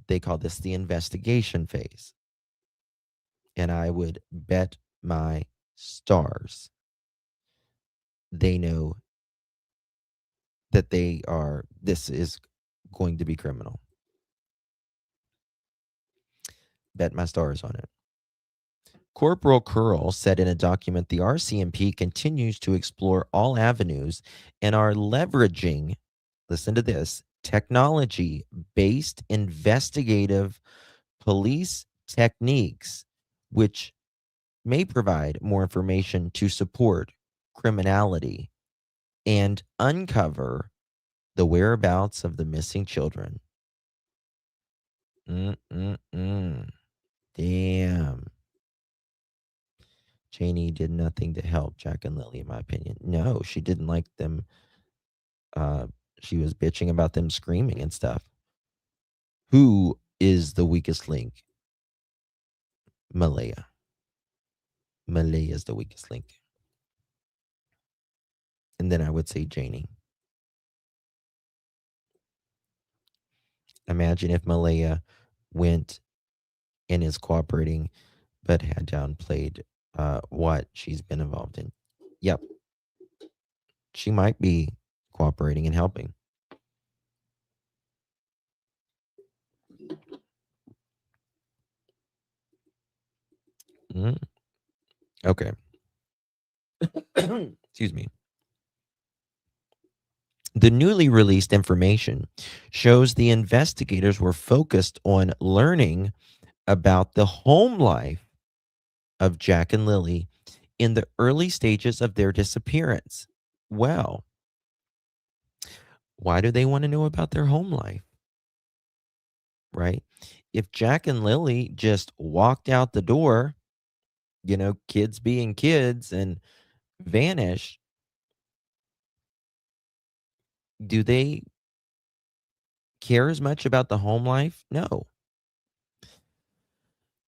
They call this the investigation phase. And I would bet my stars they know that this is going to be criminal. Bet my stars on it. Corporal Curl said in a document, the RCMP continues to explore all avenues and are leveraging, listen to this, technology-based investigative police techniques, which may provide more information to support criminality and uncover the whereabouts of the missing children. Damn. Janie did nothing to help Jack and Lilly, in my opinion. No, she didn't like them. She was bitching about them screaming and stuff. Who is the weakest link? Malehya. Malehya is the weakest link. And then I would say Janie. Imagine if Malehya went and is cooperating, but had downplayed what she's been involved in. Yep. She might be cooperating and helping. Okay. Excuse me. The newly released information shows the investigators were focused on learning about the home life of Jack and Lilly in the early stages of their disappearance. Well, why do they want to know about their home life? right? If Jack and Lily just walked out the door, kids being kids, and vanished, do they care as much about the home life? No.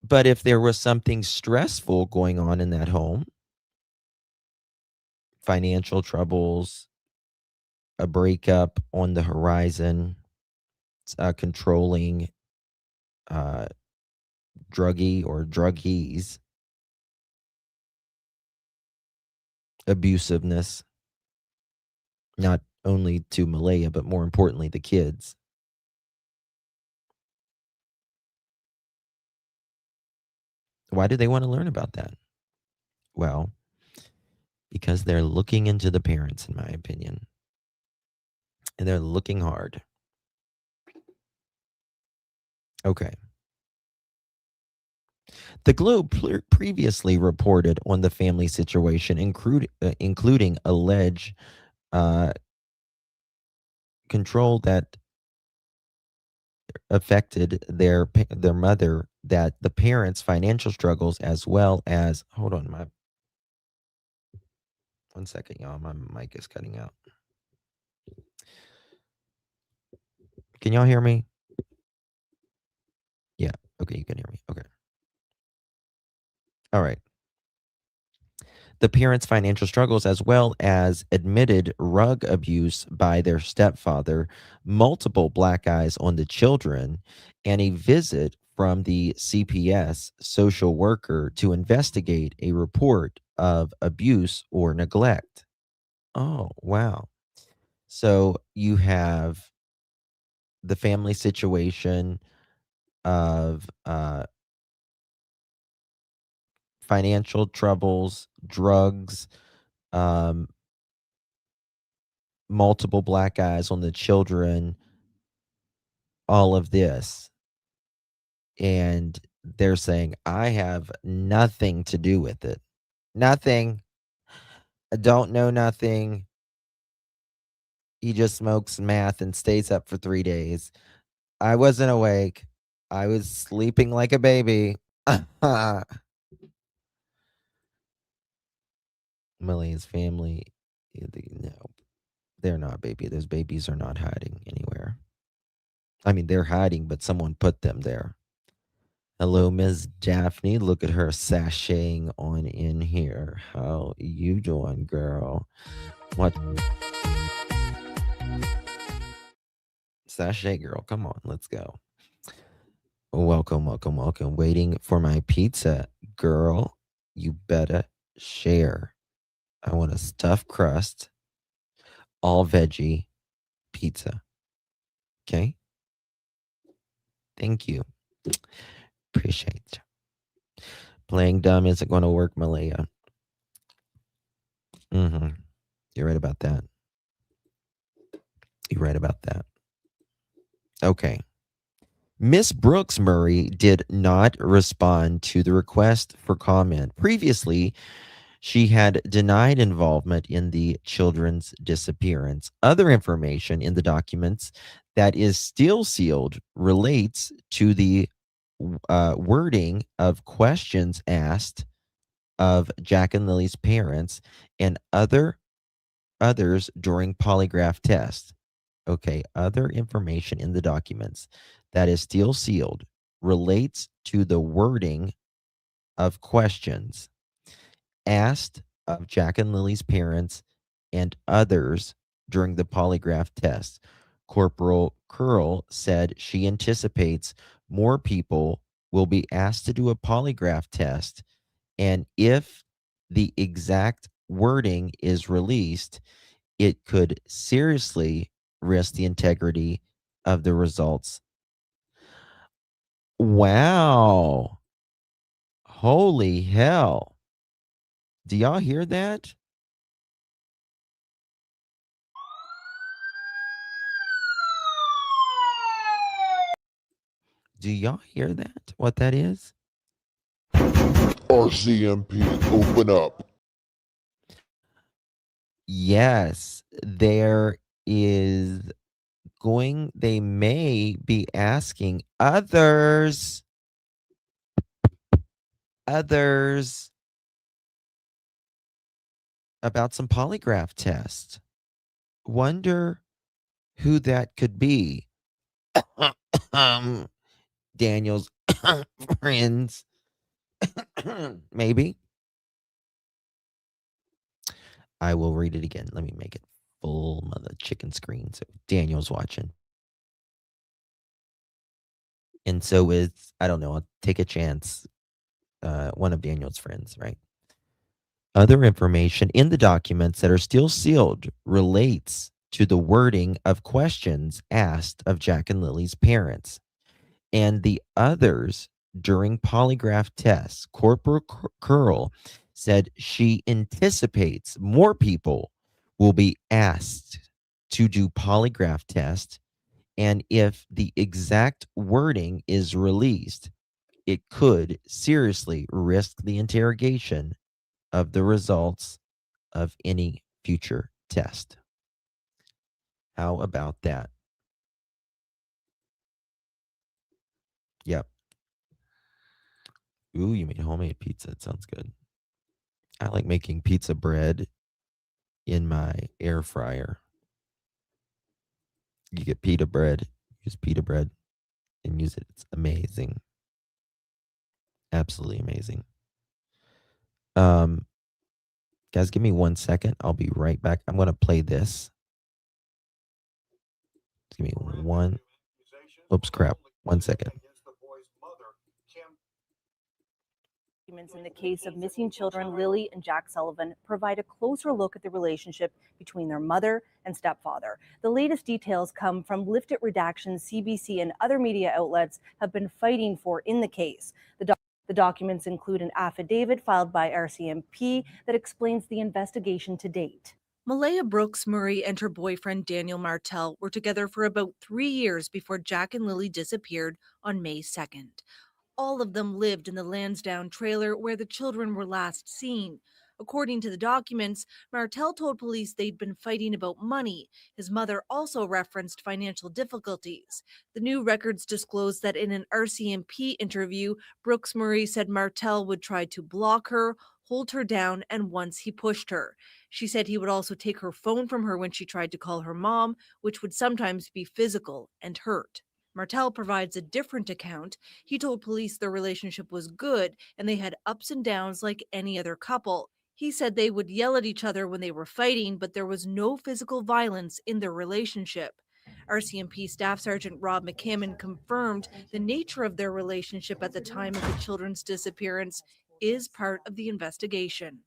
But if there was something stressful going on in that home, financial troubles, a breakup on the horizon, controlling druggie or druggies, abusiveness, not only to Malehya, but more importantly, the kids. Why do they want to learn about that? Well, because they're looking into the parents, in my opinion. And they're looking hard. Okay. The Globe previously reported on the family situation, including alleged control that affected their mother, that the parents' financial struggles, as well as, hold on, 1 second, y'all, my mic is cutting out. Can y'all hear me? Yeah, okay, you can hear me. Okay. All right. The parents' financial struggles, as well as admitted rug abuse by their stepfather, multiple black eyes on the children, and a visit from the CPS social worker to investigate a report of abuse or neglect. Oh, wow. So you have the family situation of financial troubles, drugs, um, multiple black eyes on the children, all of this. And they're saying, I have nothing to do with it. Nothing. I don't know nothing. He just smokes meth and stays up for 3 days. I wasn't awake. I was sleeping like a baby. Malehya's family, no, they're not baby. Those babies are not hiding anywhere. I mean, they're hiding, but someone put them there. Hello, Ms. Daphne. Look at her sashaying on in here. How you doing, girl? What? Sashay, girl. Come on, let's go. Welcome, welcome, welcome. Waiting for my pizza. Girl, you better share. I want a stuffed crust, all veggie pizza. Okay? Thank you. Appreciate you. Playing dumb isn't going to work, Malehya. You're right about that. You're right about that. Okay. Miss Brooks-Murray did not respond to the request for comment. Previously, she had denied involvement in the children's disappearance. Other information in the documents that is still sealed relates to the wording of questions asked of Jack and Lily's parents and others during polygraph tests. Okay, other information in the documents that is still sealed relates to the wording of questions asked of Jack and Lily's parents and others during the polygraph test. Corporal Curl said she anticipates more people will be asked to do a polygraph test, and if the exact wording is released, it could seriously risk the integrity of the results. Wow. Holy hell. Do y'all hear that? Do y'all hear that? What that is? RCMP, open up. Yes, there is they may be asking others about some polygraph tests. Wonder who that could be. Daniel's friends. Maybe. I will read it again. Let me make it full mother chicken screen so Daniel's watching. And so is, I don't know, I'll take a chance. One of Daniel's friends, right? Other information in the documents that are still sealed relates to the wording of questions asked of Jack and Lily's parents. And the others during polygraph tests, Corporal Curl said she anticipates more people will be asked to do polygraph tests. And if the exact wording is released, it could seriously risk the interrogation of the results of any future test. How about that? Yep. Ooh, you made homemade pizza. It sounds good. I like making pizza bread in my air fryer. You get pita bread, use pita bread, and use it. It's amazing. Absolutely amazing. Guys, give me 1 second. I'll be right back. I'm going to play this. Give me one. Oops, crap. 1 second. Documents in the case of missing children Lily and Jack Sullivan provide a closer look at the relationship between their mother and stepfather. The latest details come from lifted redactions CBC and other media outlets have been fighting for in the case. The documents include an affidavit filed by RCMP that explains the investigation to date. Malehya Brooks-Murray and her boyfriend Daniel Martell were together for about 3 years before Jack and Lilly disappeared on May 2nd. All of them lived in the Lansdowne trailer where the children were last seen. According to the documents, Martell told police they'd been fighting about money. His mother also referenced financial difficulties. The new records disclosed that in an RCMP interview, Brooks-Murray said Martell would try to block her, hold her down, and once he pushed her. She said he would also take her phone from her when she tried to call her mom, which would sometimes be physical and hurt. Martell provides a different account. He told police their relationship was good and they had ups and downs like any other couple. He said they would yell at each other when they were fighting, but there was no physical violence in their relationship. RCMP Staff Sergeant Rob McCammon confirmed the nature of their relationship at the time of the children's disappearance is part of the investigation.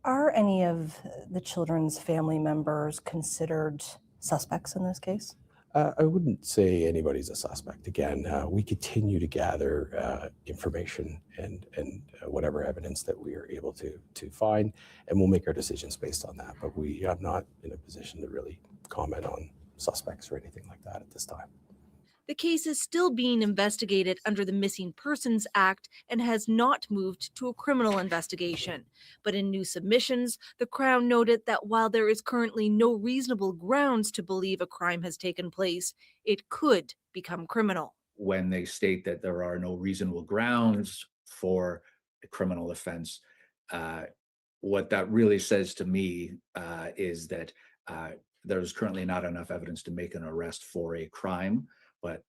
Are any of the children's family members considered suspects in this case? I wouldn't say anybody's a suspect. Again, we continue to gather information and whatever evidence that we are able to find, and we'll make our decisions based on that. But we are not in a position to really comment on suspects or anything like that at this time. The case is still being investigated under the Missing Persons Act and has not moved to a criminal investigation. But in new submissions, the Crown noted that while there is currently no reasonable grounds to believe a crime has taken place, it could become criminal. When they state that there are no reasonable grounds for a criminal offense, what that really says to me is that there's currently not enough evidence to make an arrest for a crime, but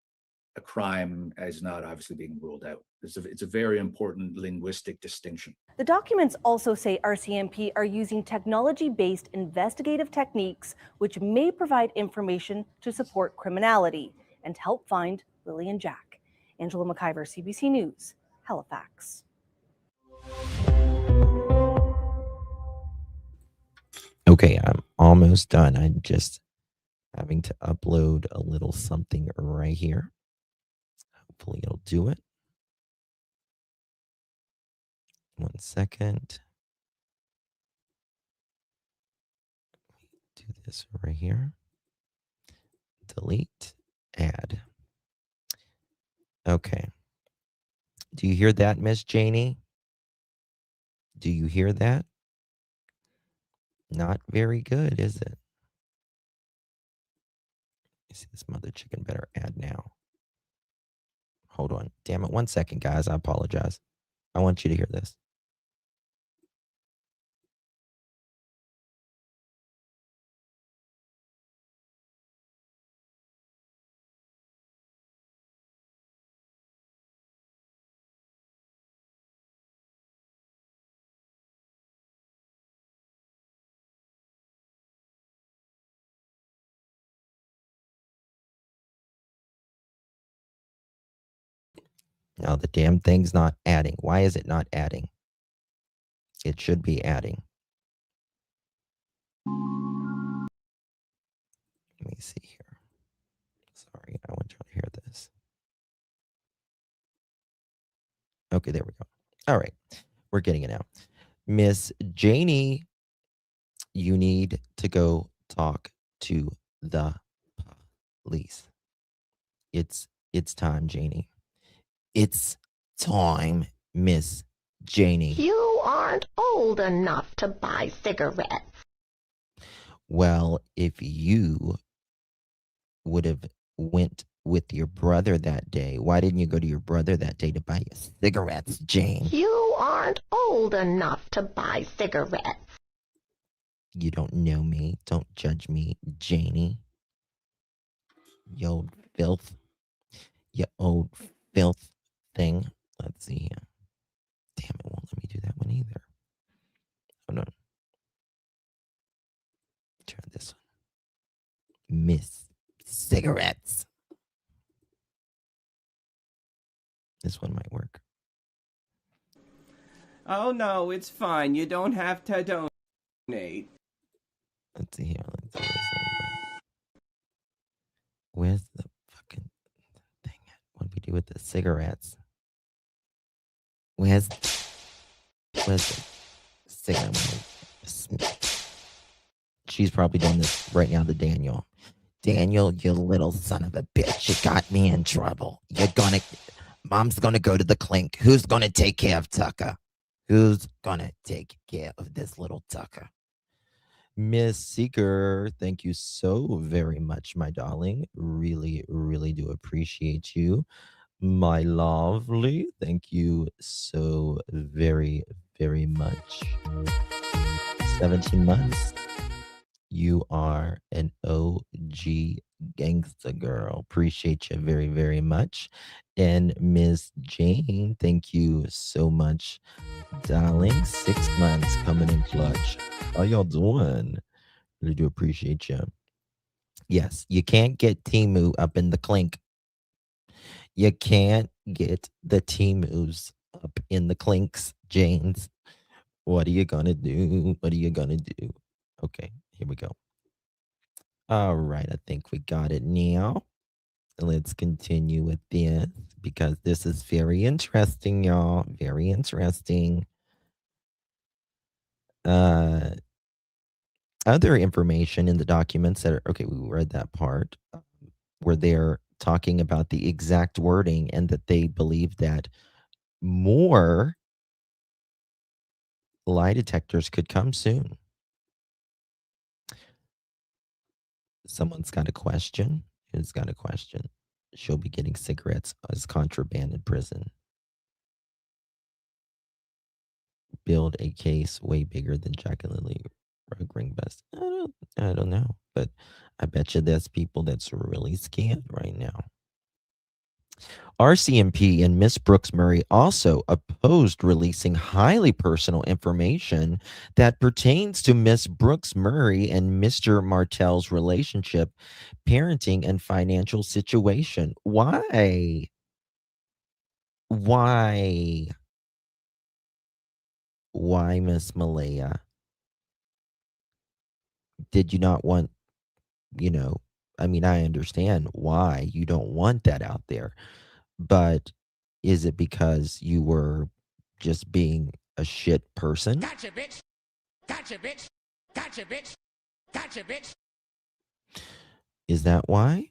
a crime is not obviously being ruled out. It's a very important linguistic distinction. The documents also say RCMP are using technology-based investigative techniques which may provide information to support criminality and help find Lily and Jack. Angela McIver, CBC News, Halifax. Okay, I'm almost done. I'm just having to upload a little something right here. Hopefully it'll do it. 1 second. Do this right here. Delete, add. Okay. Do you hear that, Miss Janie? Do you hear that? Not very good, is it? See, this mother chicken better add now. Hold on. Damn it. 1 second, guys. I apologize. I want you to hear this. Now the damn thing's not adding. Why is it not adding? It should be adding. Let me see here. Sorry, I want you to hear this. Okay, there we go. All right, we're getting it now. Miss Janie, you need to go talk to the police. It's time, Janie. It's time, Miss Janie. You aren't old enough to buy cigarettes. Well, if you would have went with your brother that day, why didn't you go to your brother that day to buy your cigarettes, Jane? You aren't old enough to buy cigarettes. You don't know me. Don't judge me, Janie. You old filth. You old filth thing. Let's see here. Damn, it won't let me do that one either. Hold on. Try this one. Miss Cigarettes. This one might work. Oh, no, it's fine. You don't have to donate. Let's see here. Let's see this. Where's the fucking thing at? What do we do with the cigarettes? Where's the cigarette? She's probably doing this right now to Daniel. Daniel, you little son of a bitch. You got me in trouble. Mom's gonna go to the clink. Who's gonna take care of Tucker? Who's gonna take care of this little Tucker? Miss Seeker, thank you so very much, my darling. Really, really do appreciate you. My lovely, thank you so very, very much. 17 months. You are an OG gangsta girl. Appreciate you very, very much. And Miss Jane, thank you so much, darling. 6 months coming in clutch. How y'all doing? Really do appreciate you. Yes, you can't get Timu up in the clink. You can't get the Timus up in the clinks, Janes. What are you gonna do? What are you gonna do? Okay, here we go. All right, I think we got it now. Let's continue with this because this is very interesting, y'all. Very interesting. Other information in the documents that are okay, we read that part where they're talking about the exact wording and that they believe that more lie detectors could come soon. Someone's got a question. Who's got a question? She'll be getting cigarettes as contraband in prison. Build a case way bigger than Jack and Lilly rug ring bust. I don't know, but I bet you there's people that's really scared right now. RCMP and Miss Brooks-Murray also opposed releasing highly personal information that pertains to Miss Brooks-Murray and Mr. Martell's relationship, parenting, and financial situation. Why? Why, Miss Malehya? Did you not want, I understand why you don't want that out there. But is it because you were just being a shit person? Gotcha, bitch. Gotcha, bitch. Gotcha, bitch. Gotcha, bitch. Is that why?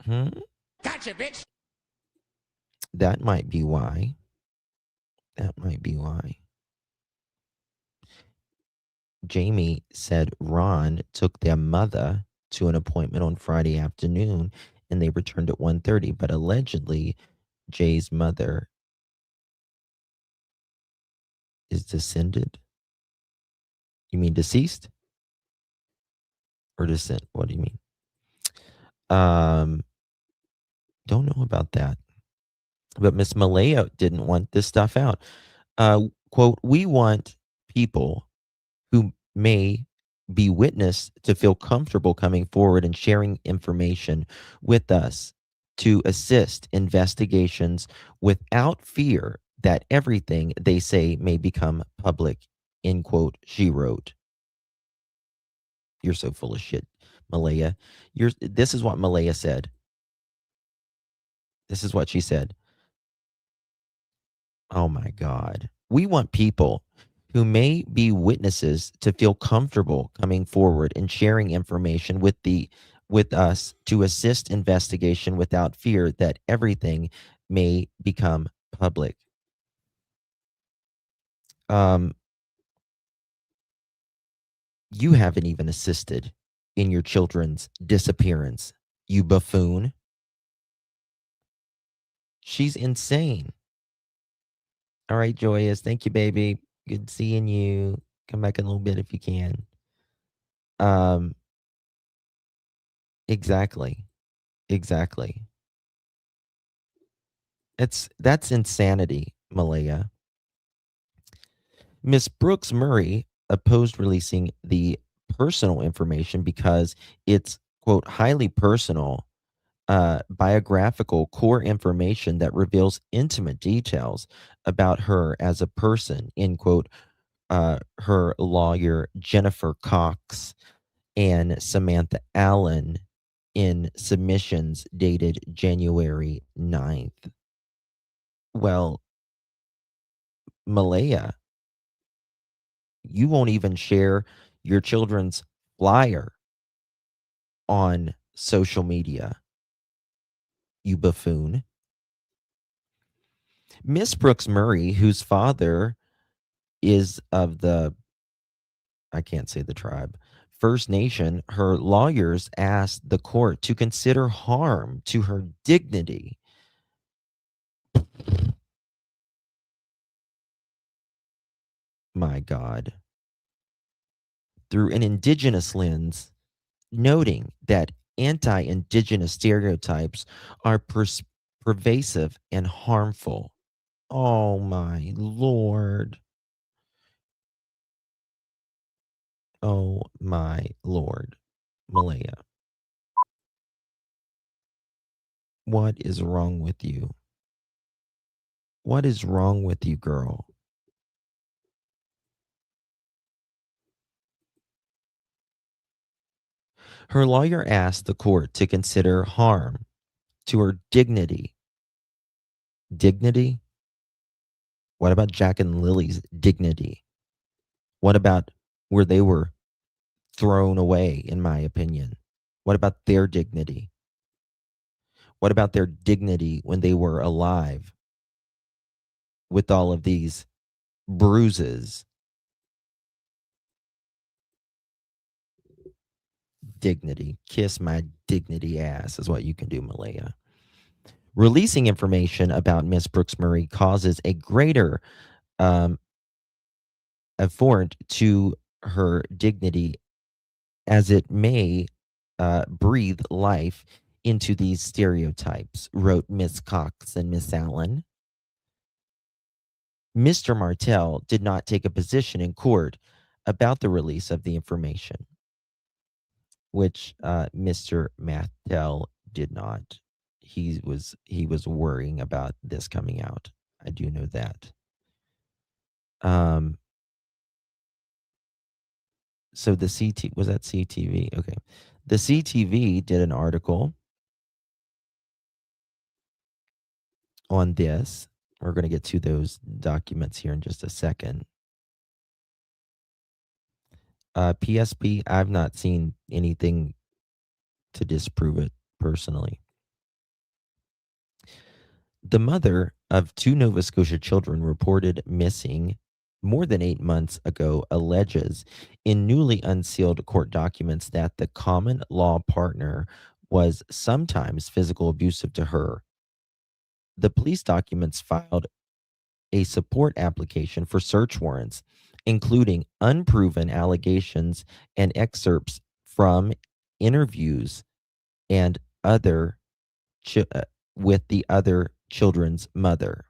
Gotcha, bitch. That might be why. That might be why. Jamie said Ron took their mother to an appointment on Friday afternoon, and they returned at 1:30. But allegedly, Jay's mother is descended. You mean deceased or descent? What do you mean? Don't know about that. But Miss Malehya didn't want this stuff out. Quote, we want people who may be witness to feel comfortable coming forward and sharing information with us to assist investigations without fear that everything they say may become public, end quote, she wrote. You're so full of shit, Malehya. This is what Malehya said. This is what she said. Oh my God. We want people who may be witnesses to feel comfortable coming forward and sharing information with us to assist investigation without fear that everything may become public. You haven't even assisted in your children's disappearance, you buffoon. She's insane. All right, Joyous. Thank you, baby. Good seeing you. Come back in a little bit if you can. Exactly. That's insanity, Malehya. Miss Brooks-Murray opposed releasing the personal information because it's, quote, highly personal, biographical core information that reveals intimate details about her as a person, end quote, her lawyer, Jennifer Cox, and Samantha Allen in submissions dated January 9th. Well, Malehya, you won't even share your children's flyer on social media, you buffoon. Miss Brooks-Murray, whose father is of the, I can't say the tribe, First Nation, her lawyers asked the court to consider harm to her dignity. My God. Through an indigenous lens, noting that anti-indigenous stereotypes are pervasive and harmful. Oh my Lord. Oh my Lord. Malehya. What is wrong with you? What is wrong with you, girl? Her lawyer asked the court to consider harm to her dignity. Dignity? What about Jack and Lily's dignity? What about where they were thrown away, in my opinion? What about their dignity? What about their dignity when they were alive with all of these bruises? Dignity. Kiss my dignity ass is what you can do, Malehya. Releasing information about Miss Brooks-Murray causes a greater affront to her dignity, as it may breathe life into these stereotypes, wrote Miss Cox and Miss Allen. Mr. Martell did not take a position in court about the release of the information, which Mr. Martell did not. He was worrying about this coming out. I do know that. So the CT, was that CTV? Okay. The CTV did an article on this. We're going to get to those documents here in just a second. PSP, I've not seen anything to disprove it personally. The mother of two Nova Scotia children reported missing more than 8 months ago alleges in newly unsealed court documents that the common law partner was sometimes physical abusive to her. The police documents filed a support application for search warrants, including unproven allegations and excerpts from interviews and other with the other children's mother.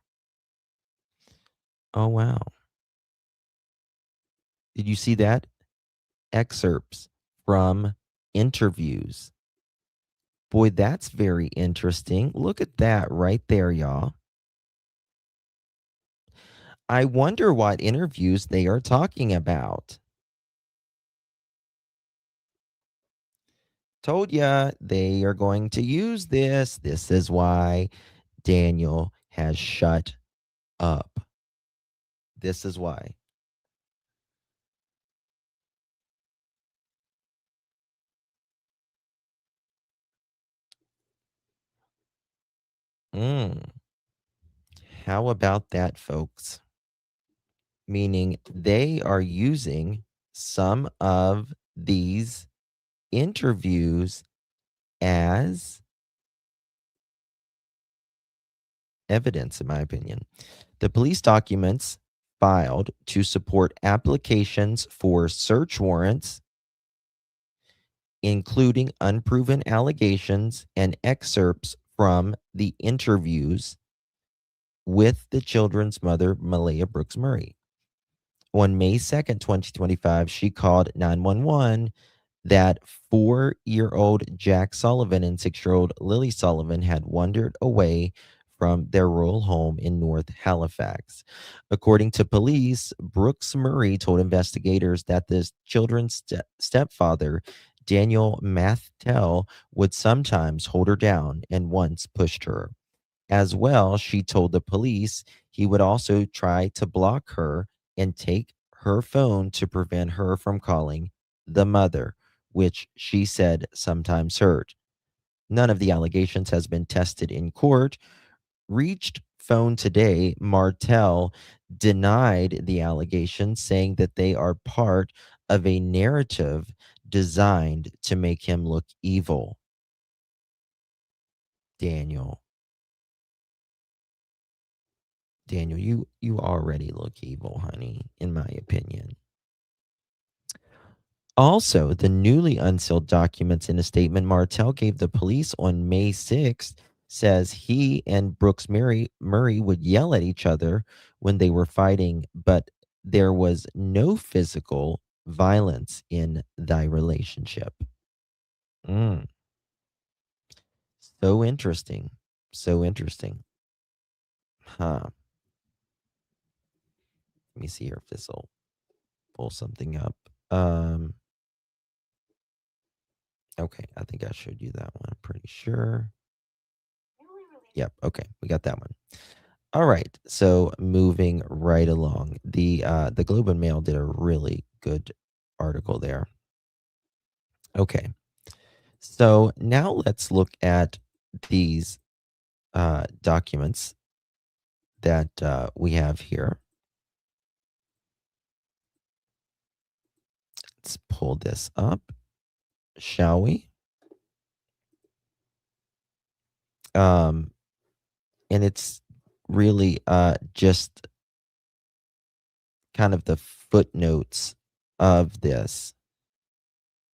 Oh, wow. Did you see that? Excerpts from interviews. Boy, that's very interesting. Look at that right there, y'all. I wonder what interviews they are talking about. Told ya they are going to use this. This is why Daniel has shut up. This is why. How about that, folks? Meaning they are using some of these interviews as evidence, in my opinion. The police documents filed to support applications for search warrants, including unproven allegations and excerpts from the interviews with the children's mother, Malehya Brooks-Murray. On May 2nd, 2025, she called 911 that 4-year-old Jack Sullivan and 6-year-old Lily Sullivan had wandered away from their rural home in North Halifax. According to police, Brooks-Murray told investigators that the children's stepfather, Daniel Martell, would sometimes hold her down and once pushed her. As well, she told the police he would also try to block her and take her phone to prevent her from calling the mother, which she said sometimes hurt. None of the allegations has been tested in court. Reached phone today, Martell denied the allegations, saying that they are part of a narrative designed to make him look evil. Daniel, you already look evil, honey, in my opinion. Also, the newly unsealed documents in a statement Martell gave the police on May 6th says he and Brooks-Murray would yell at each other when they were fighting, but there was no physical violence in thy relationship. So interesting. So interesting. Huh. Let me see here if this will pull something up. Okay, I think I showed you that one. I'm pretty sure. Yep. Okay, we got that one. All right. So moving right along, the Globe and Mail did a really good article there. Okay. So now let's look at these documents that we have here. Let's pull this up, shall we? And it's really just kind of the footnotes of this.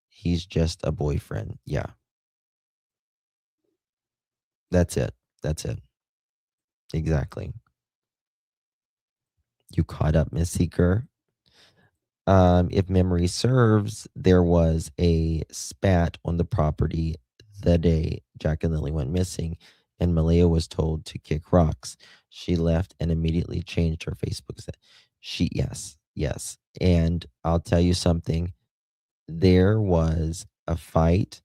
He's just a boyfriend. Yeah. That's it. That's it. Exactly. You caught up, Miss Seeker. If memory serves, there was a spat on the property the day Jack and Lily went missing, and Malehya was told to kick rocks. She left and immediately changed her Facebook. Yes. And I'll tell you something. There was a fight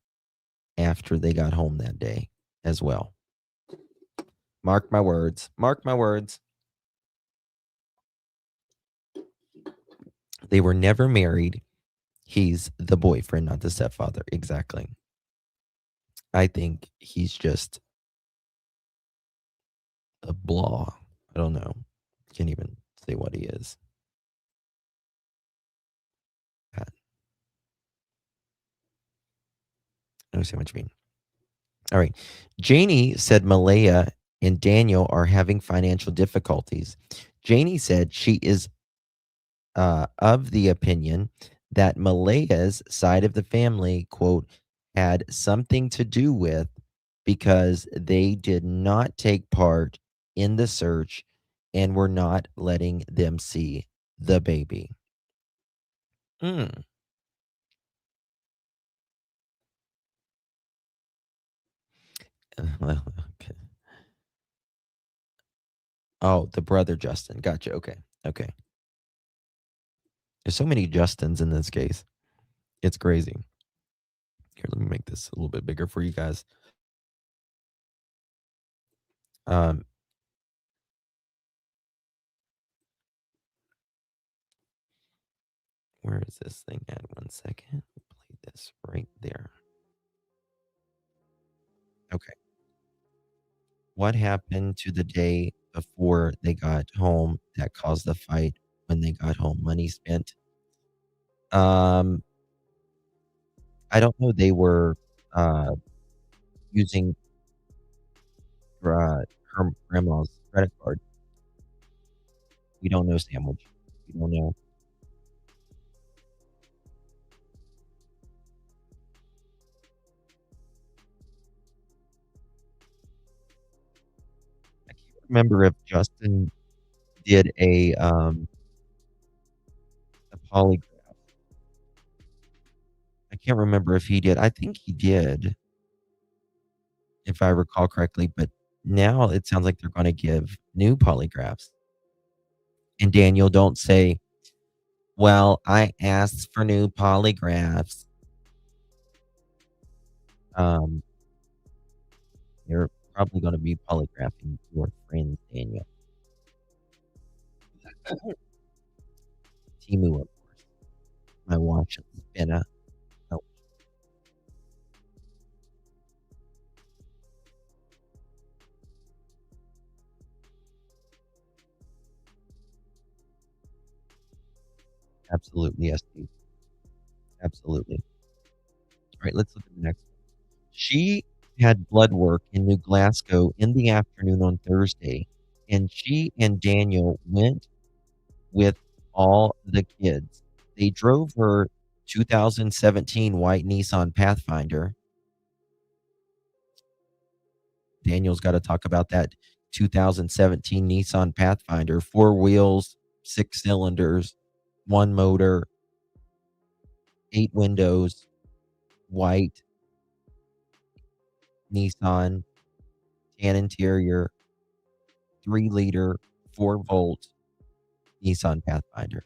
after they got home that day as well. Mark my words. Mark my words. They were never married. He's the boyfriend, not the stepfather. Exactly. I think he's just a blah. I don't know. Can't even say what he is. I understand what you mean. All right. Janie said Malehya and Daniel are having financial difficulties. Janie said she is of the opinion that Malehya's side of the family, quote, had something to do with because they did not take part in the search and were not letting them see the baby. Mm. Well, okay. Oh, the brother Justin. Gotcha. Okay. Okay. There's so many Justins in this case. It's crazy. Here, let me make this a little bit bigger for you guys. Um, where is this thing at? 1 second. Play this right there. Okay. What happened to the day before they got home that caused the fight when they got home? Money spent? Um, I don't know. They were using her grandma's credit card. We don't know, Sandwich. We don't know. I can't remember if Justin did a polygraph. I can't remember if he did. I think he did, if I recall correctly, but now it sounds like they're gonna give new polygraphs. And Daniel, don't say, "Well, I asked for new polygraphs." Um, They're probably gonna be polygraphing your friend, Daniel. Timu, of course. My watch has been a oh, absolutely, yes, Steve. Absolutely. Alright, let's look at the next one. She had blood work in New Glasgow in the afternoon on Thursday, and she and Daniel went with all the kids. They drove her 2017 white Nissan Pathfinder. Daniel's gotta talk about that 2017 Nissan Pathfinder, 4 wheels, 6 cylinders, 1 motor, 8 windows, white Nissan, tan interior, 3-liter, 4-volt Nissan Pathfinder.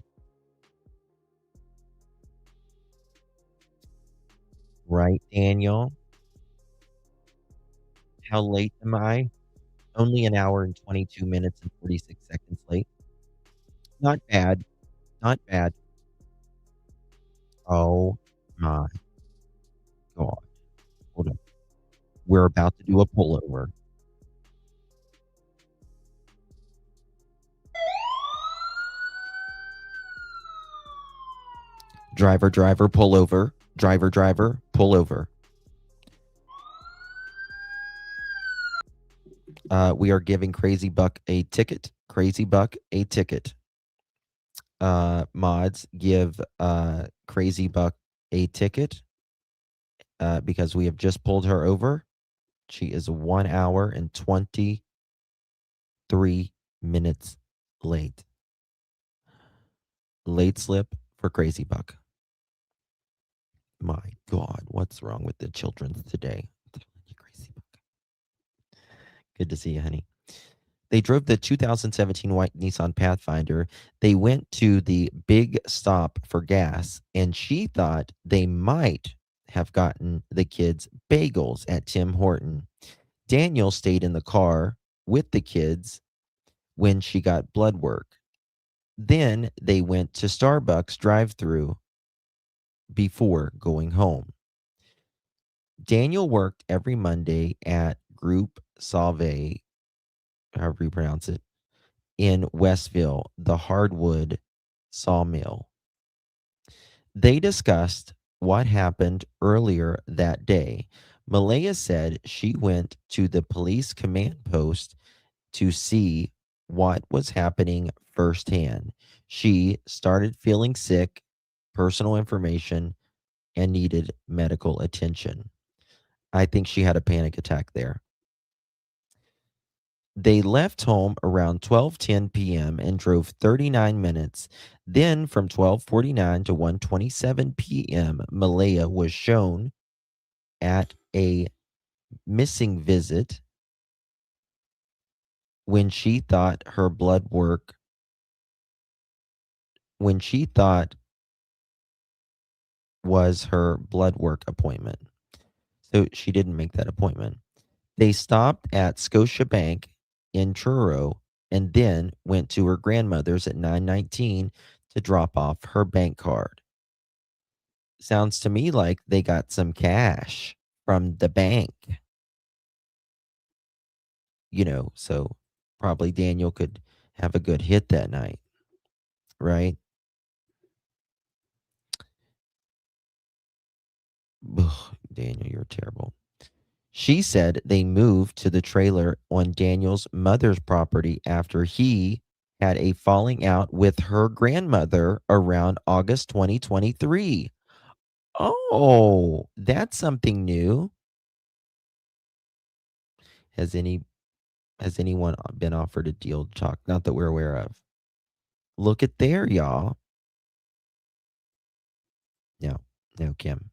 Right, Daniel? How late am I? Only an hour and 22 minutes and 46 seconds late. Not bad. Not bad. Oh my god. Hold on. We're about to do a pullover. Driver, driver, pull over. Driver, driver, pull over. We are giving Crazy Buck a ticket. Crazy Buck a ticket. Mods, give Crazy Buck a ticket because we have just pulled her over. She is 1 hour and 23 minutes late. Late slip for Crazy Buck. My God, what's wrong with the children today? Crazy Buck. Good to see you, honey. They drove the 2017 white Nissan Pathfinder. They went to the big stop for gas, and she thought they might have gotten the kids bagels at Tim Horton. Daniel stayed in the car with the kids when she got blood work. Then they went to Starbucks drive-through before going home. Daniel worked every Monday at Group Salve, however you pronounce it, in Westville, the hardwood sawmill. They discussed what happened earlier that day. Malehya said she went to the police command post to see what was happening firsthand. She started feeling sick, personal information, and needed medical attention. I think she had a panic attack there. They left home around 12:10 p.m. and drove 39 minutes. Then from 12:49 to 1:27 p.m., Malehya was shown at a missing visit when she thought was her blood work appointment. So she didn't make that appointment. They stopped at Scotia Bank in Truro and then went to her grandmother's at 9:19 to drop off her bank card. Sounds to me like they got some cash from the bank. So probably Daniel could have a good hit that night, right? Ugh, Daniel, you're terrible. She said they moved to the trailer on Daniel's mother's property after he had a falling out with her grandmother around August 2023. Oh, that's something new. Has anyone been offered a deal to talk? Not that we're aware of. Look at there, y'all. No, Kim.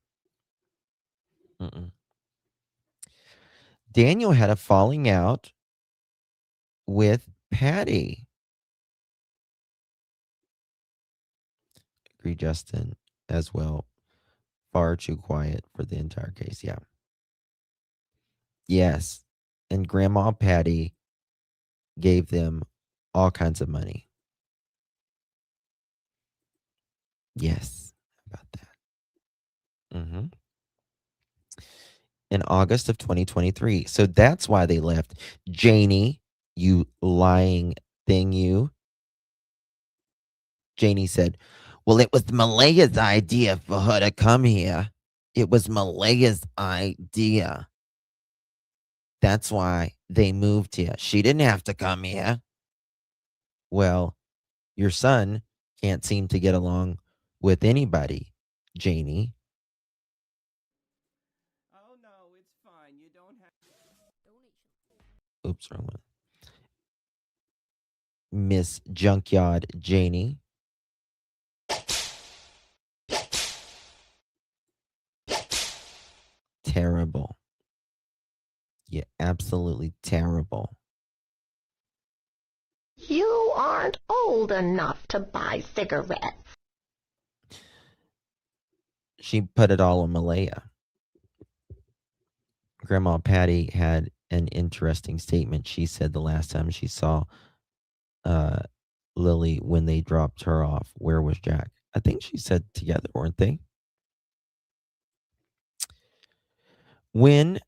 Daniel had a falling out with Patty. Agree, Justin, as well. Far too quiet for the entire case. Yeah. Yes. And Grandma Patty gave them all kinds of money. Yes. About that. In August of 2023. So that's why they left. Janie, you lying thing, you. Janie said, well, it was Malehya's idea for her to come here. It was Malehya's idea. That's why they moved here. She didn't have to come here. Well, your son can't seem to get along with anybody, Janie. Oh no, it's fine. You don't have Oops, wrong one. Miss Junkyard Janie. Terrible. Yeah, absolutely terrible. You aren't old enough to buy cigarettes. She put it all on Malehya. Grandma Patty had an interesting statement. She said the last time she saw Lily when they dropped her off, where was Jack? I think she said together, weren't they? When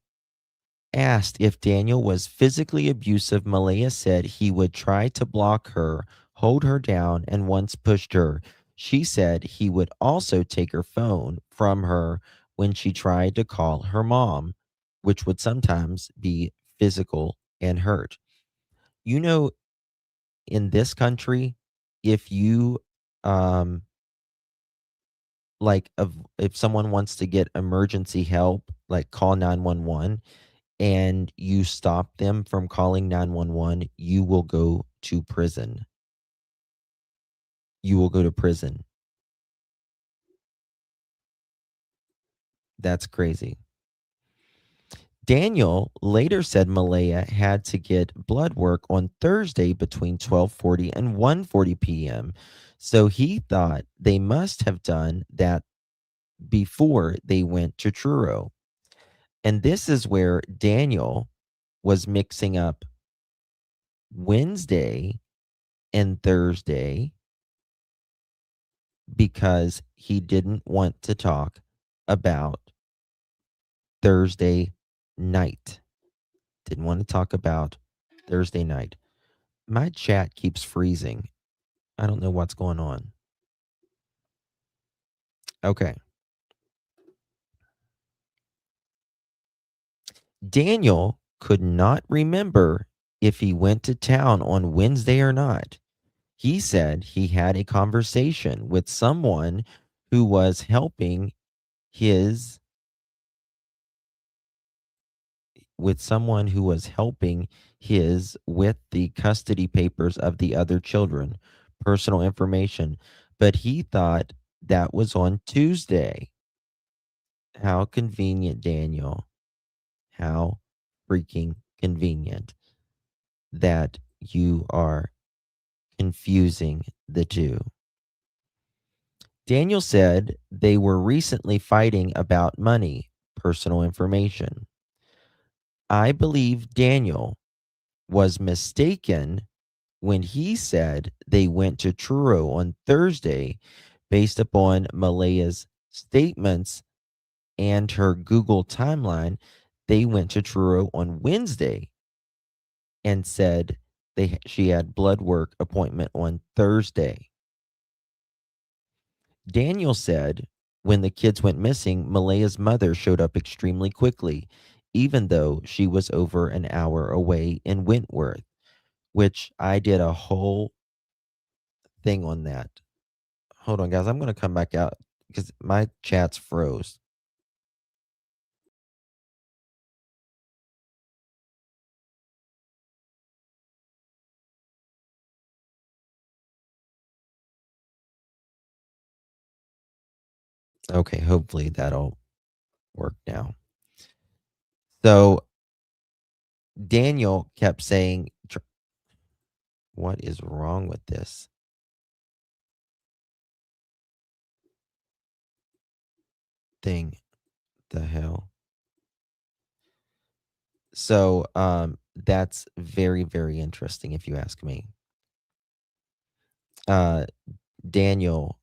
asked if Daniel was physically abusive, Malehya said he would try to block her, hold her down, and once pushed her. She said he would also take her phone from her when she tried to call her mom, which would sometimes be physical and hurt. In this country, if you if someone wants to get emergency help, like call 911, and you stop them from calling 911, you will go to prison. You will go to prison. That's crazy. Daniel later said Malehya had to get blood work on Thursday between 12:40 and 1:40 p.m. So he thought they must have done that before they went to Truro. And this is where Daniel was mixing up Wednesday and Thursday because he didn't want to talk about Thursday night. Didn't want to talk about Thursday night. My chat keeps freezing. I don't know what's going on. Okay. Daniel could not remember if he went to town on Wednesday or not. He said he had a conversation with someone who was helping his with the custody papers of the other children, personal information, but he thought that was on Tuesday. How convenient, Daniel. How freaking convenient that you are confusing the two. Daniel said they were recently fighting about money, personal information. I believe Daniel was mistaken when he said they went to Truro on Thursday based upon Malehya's statements and her Google timeline. They went to Truro on Wednesday and said she had blood work appointment on Thursday. Daniel said when the kids went missing, Malehya's mother showed up extremely quickly, even though she was over an hour away in Wentworth, which I did a whole thing on that. Hold on, guys. I'm going to come back out because my chat's froze. Okay, hopefully that'll work now. So Daniel kept saying, what is wrong with this thing? The hell? So that's very, very interesting if you ask me. Daniel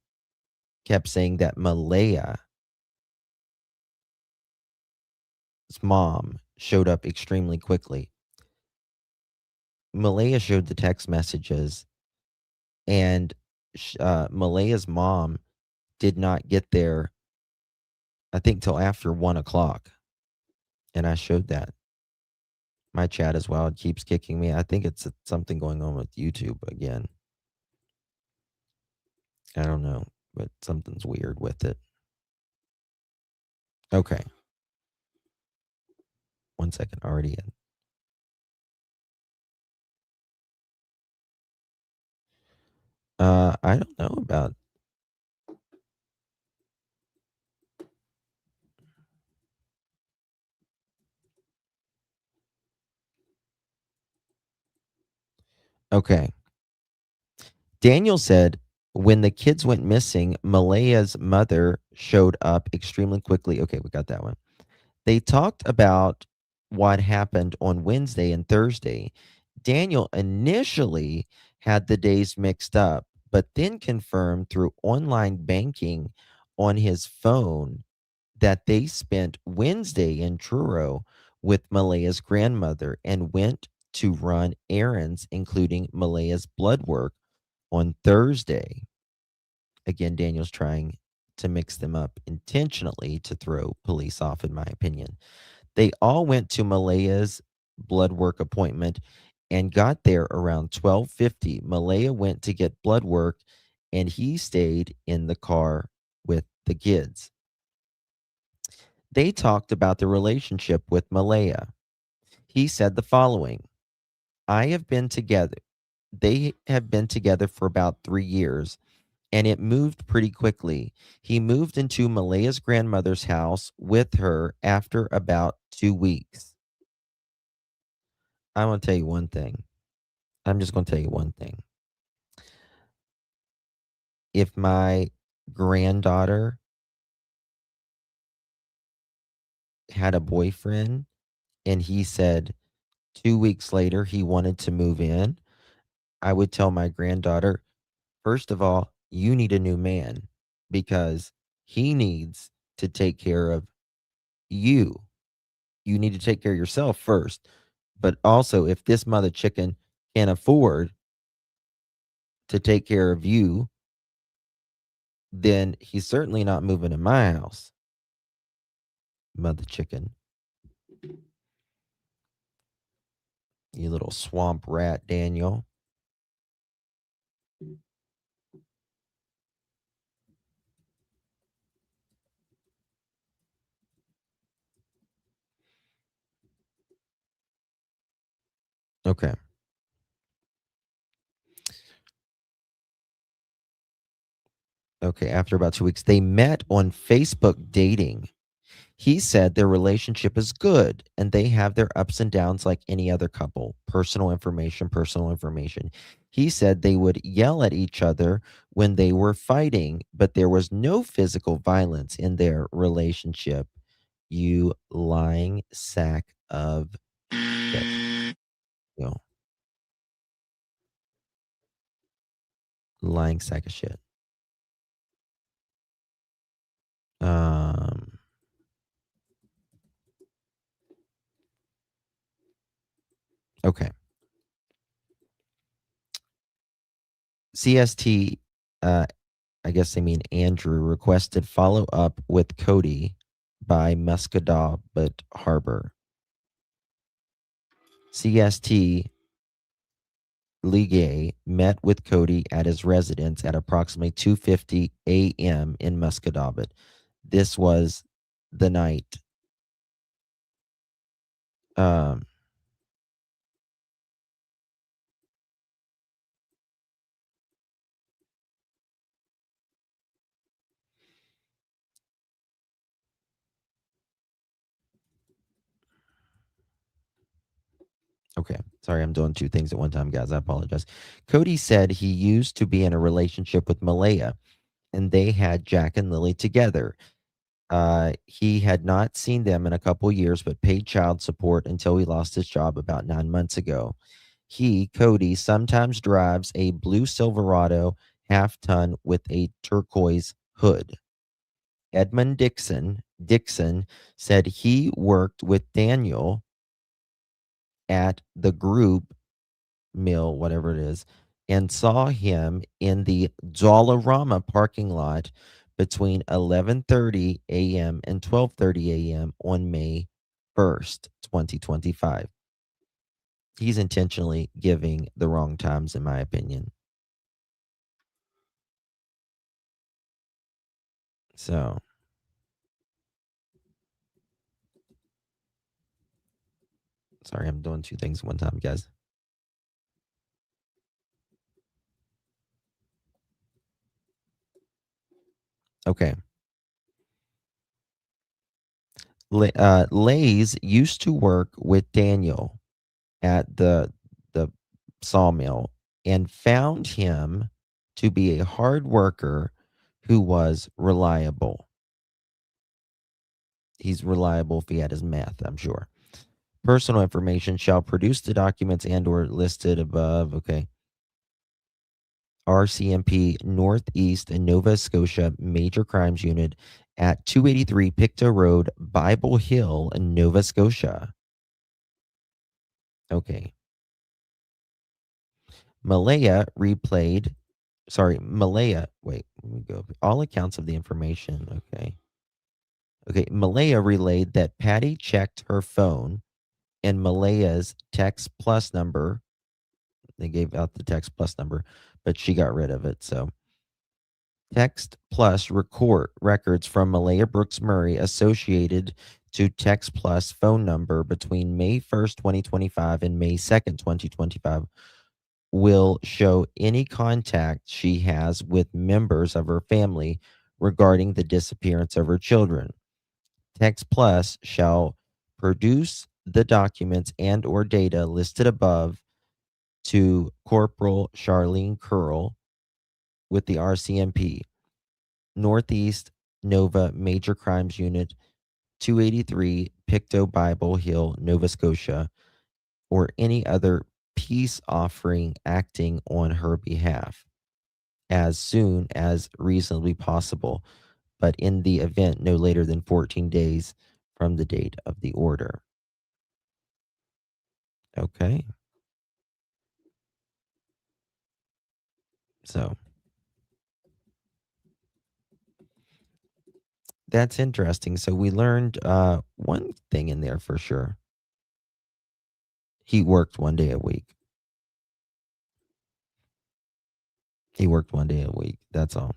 kept saying that Malehya's mom showed up extremely quickly. Malehya showed the text messages, and Malehya's mom did not get there, I think, till after 1 o'clock. And I showed that. My chat as well. It keeps kicking me. I think it's something going on with YouTube again. I don't know, but something's weird with it. Okay. 1 second. Already in. I don't know about. Okay. Daniel said when the kids went missing, Malehya's mother showed up extremely quickly. Okay, we got that one. They talked about what happened on Wednesday and Thursday. Daniel initially had the days mixed up, but then confirmed through online banking on his phone that they spent Wednesday in Truro with Malehya's grandmother and went to run errands, including Malehya's blood work on Thursday. Again, Daniel's trying to mix them up intentionally to throw police off, in my opinion. They all went to Malehya's blood work appointment and got there around 12:50. Malehya went to get blood work and he stayed in the car with the kids. They talked about the relationship with Malehya. He said the following: I have been together. They have been together for about 3 years, and it moved pretty quickly. He moved into Malehya's grandmother's house with her after about 2 weeks. I want to tell you one thing. I'm just going to tell you one thing. If my granddaughter had a boyfriend and he said 2 weeks later he wanted to move in, I would tell my granddaughter, first of all, you need a new man because he needs to take care of you. You need to take care of yourself first. But also, if this mother chicken can't afford to take care of you, then he's certainly not moving in my house. Mother chicken. You little swamp rat, Daniel. Okay. Okay, after about 2 weeks, they met on Facebook dating. He said their relationship is good and they have their ups and downs like any other couple. Personal information, personal information. He said they would yell at each other when they were fighting, but there was no physical violence in their relationship. You lying sack of shit. You know, lying sack of shit. Um, okay. CST, I guess they mean Andrew, requested follow up with Cody by Muscadabat Harbor. CST Ligue met with Cody at his residence at approximately 2:50 a.m. in Muscadabat. This was the night. Um, okay, sorry, I'm doing two things at one time, guys. I apologize. Cody said he used to be in a relationship with Malehya, and they had Jack and Lilly together. He had not seen them in a couple years, but paid child support until he lost his job about 9 months ago. He, Cody, sometimes drives a blue Silverado half ton with a turquoise hood. Edmund Dixon said he worked with Daniel at the group mill, whatever it is, and saw him in the Dollarama parking lot between 11:30 a.m. and 12:30 a.m. on May 1st, 2025. He's intentionally giving the wrong times, in my opinion. So, sorry, I'm doing two things at one time, guys. Okay. Lays used to work with Daniel at the sawmill and found him to be a hard worker who was reliable. He's reliable if he had his math, I'm sure. Personal information shall produce the documents and or listed above. Okay. RCMP Northeast and Nova Scotia Major Crimes Unit at 283 Pictou Road, Bible Hill, Nova Scotia. Okay. Malehya wait, let me go. All accounts of the information. Okay. Okay. Malehya relayed that Patty checked her phone and Malehya's text plus number. They gave out the text plus number, but she got rid of it. So text plus records from Malehya Brooks-Murray associated to text plus phone number between May 1st, 2025 and May 2nd, 2025 will show any contact she has with members of her family regarding the disappearance of her children. Text Plus shall produce the documents and or data listed above to Corporal Charlene Curl with the RCMP, Northeast Nova Major Crimes Unit, 283 Pictou Bible Hill, Nova Scotia, or any other peace offering acting on her behalf as soon as reasonably possible, but in the event no later than 14 days from the date of the order. Okay. So that's interesting. So we learned one thing in there for sure. He worked 1 day a week. He worked 1 day a week. That's all.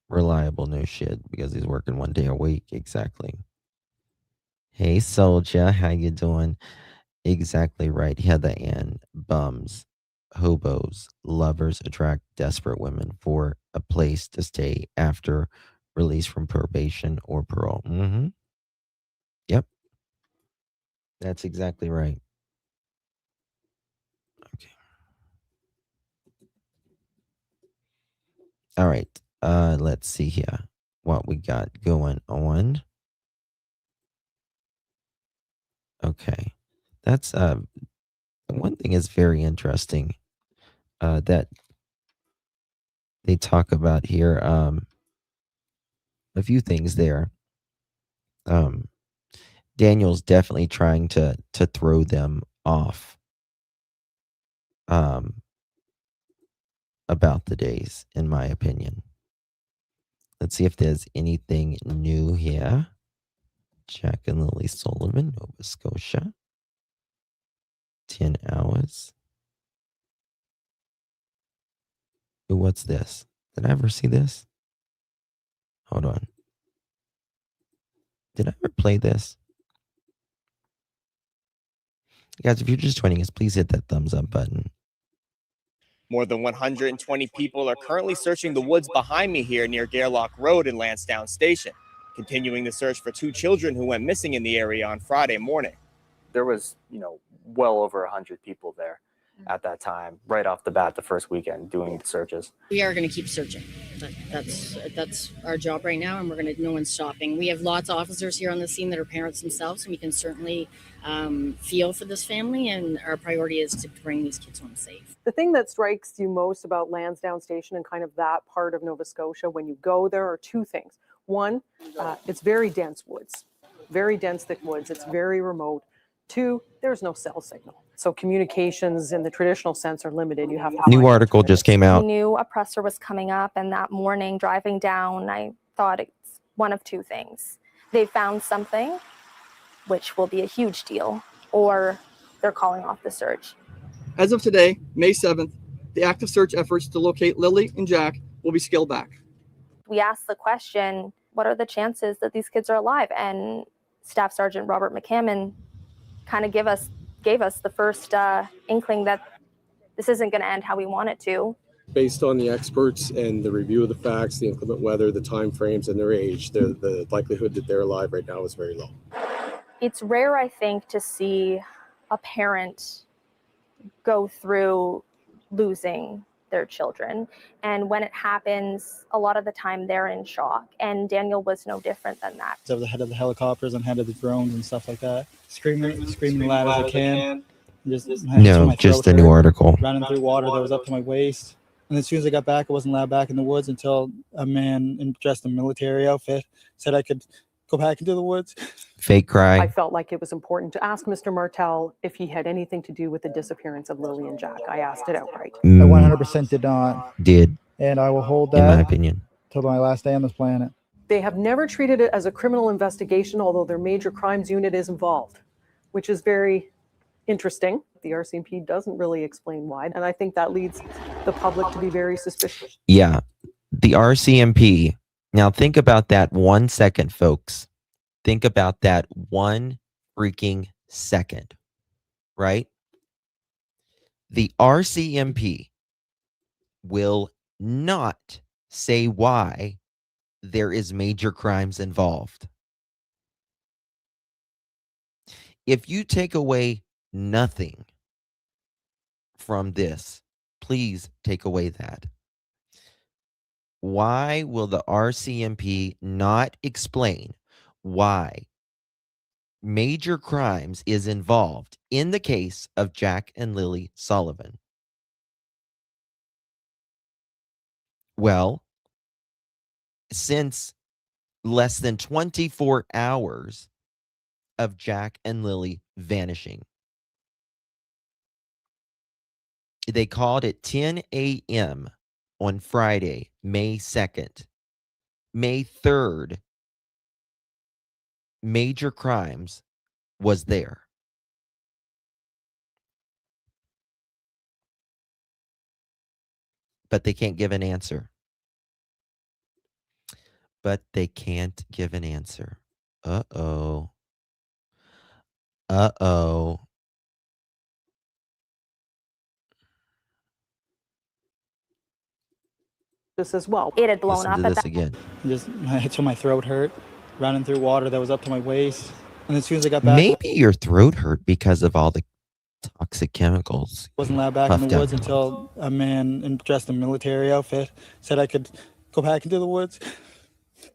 Reliable no shit because he's working 1 day a week. Exactly. Hey, soldier, how you doing? Exactly right, Heather Ann. Bums, hobos, lovers attract desperate women for a place to stay after release from probation or parole. Mm-hmm. Yep, that's exactly right. Okay. All right. Let's see here what we got going on. Okay. That's one thing is very interesting that they talk about here. A few things there. Daniel's definitely trying to throw them off about the days, in my opinion. Let's see if there's anything new here. Jack and Lilly Sullivan, Nova Scotia. 10 hours. Ooh, what's this? Did I ever see this? Hold on. Did I ever play this? Guys, if you're just joining us, please hit that thumbs up button. More than 120 people are currently searching the woods behind me here near Gairloch Road in Lansdowne Station, continuing the search for 2 children who went missing in the area on Friday morning. There was, well over 100 people there at that time, right off the bat, the first weekend doing the searches. We are going to keep searching. That's our job right now, and no one's stopping. We have lots of officers here on the scene that are parents themselves, and we can certainly feel for this family, and our priority is to bring these kids home safe. The thing that strikes you most about Lansdowne Station and kind of that part of Nova Scotia when you go there are 2 things. One, it's very dense woods, very dense, thick woods. It's very remote. 2, there's no cell signal. So communications in the traditional sense are limited. You have to. New article just came out. I knew a presser was coming up, and that morning driving down, I thought it's one of 2 things. They found something, which will be a huge deal, or they're calling off the search. As of today, May 7th, the active search efforts to locate Lily and Jack will be scaled back. We asked the question, what are the chances that these kids are alive? And Staff Sergeant Robert McCammon kind of gave us the first inkling that this isn't going to end how we want it to. Based on the experts and the review of the facts, the inclement weather, the time frames, and their age, the likelihood that they're alive right now is very low. It's rare, I think, to see a parent go through losing their children. And when it happens, a lot of the time they're in shock. And Daniel was no different than that. I was the head of the helicopters and head of the drones and stuff like that. Screaming loud as I can. Just a new article. Running through water that was up to my waist. And as soon as I got back, I wasn't allowed back in the woods until a man dressed in a military outfit said I could go back into the woods. Fake cry. I felt like it was important to ask Mr. Martell if he had anything to do with the disappearance of Lily and Jack. I asked it outright. I 100% did not. Did. And I will hold that, in my opinion, till my last day on this planet. They have never treated it as a criminal investigation, although their major crimes unit is involved, which is very interesting. The RCMP doesn't really explain why, and I think that leads the public to be very suspicious. Yeah, the RCMP. Now think about that 1 second, folks. Think about that 1 freaking second, right? The RCMP will not say why there is major crimes involved. If you take away nothing from this, please take away that. Why will the RCMP not explain why major crimes is involved in the case of Jack and Lilly Sullivan? Well, since less than 24 hours of Jack and Lilly vanishing, they called at 10 a.m. on Friday, May 2nd. May 3rd, major crimes was there. But they can't give an answer. But they can't give an answer. Uh-oh. Uh-oh. This as well. It had blown Listen up to at this that. again. Just till my throat hurt, running through water that was up to my waist. And as soon as I got back, Maybe your throat hurt because of all the toxic chemicals. wasn't allowed back in puffed the out woods your until a man dressed in military outfit said I could go back into the woods.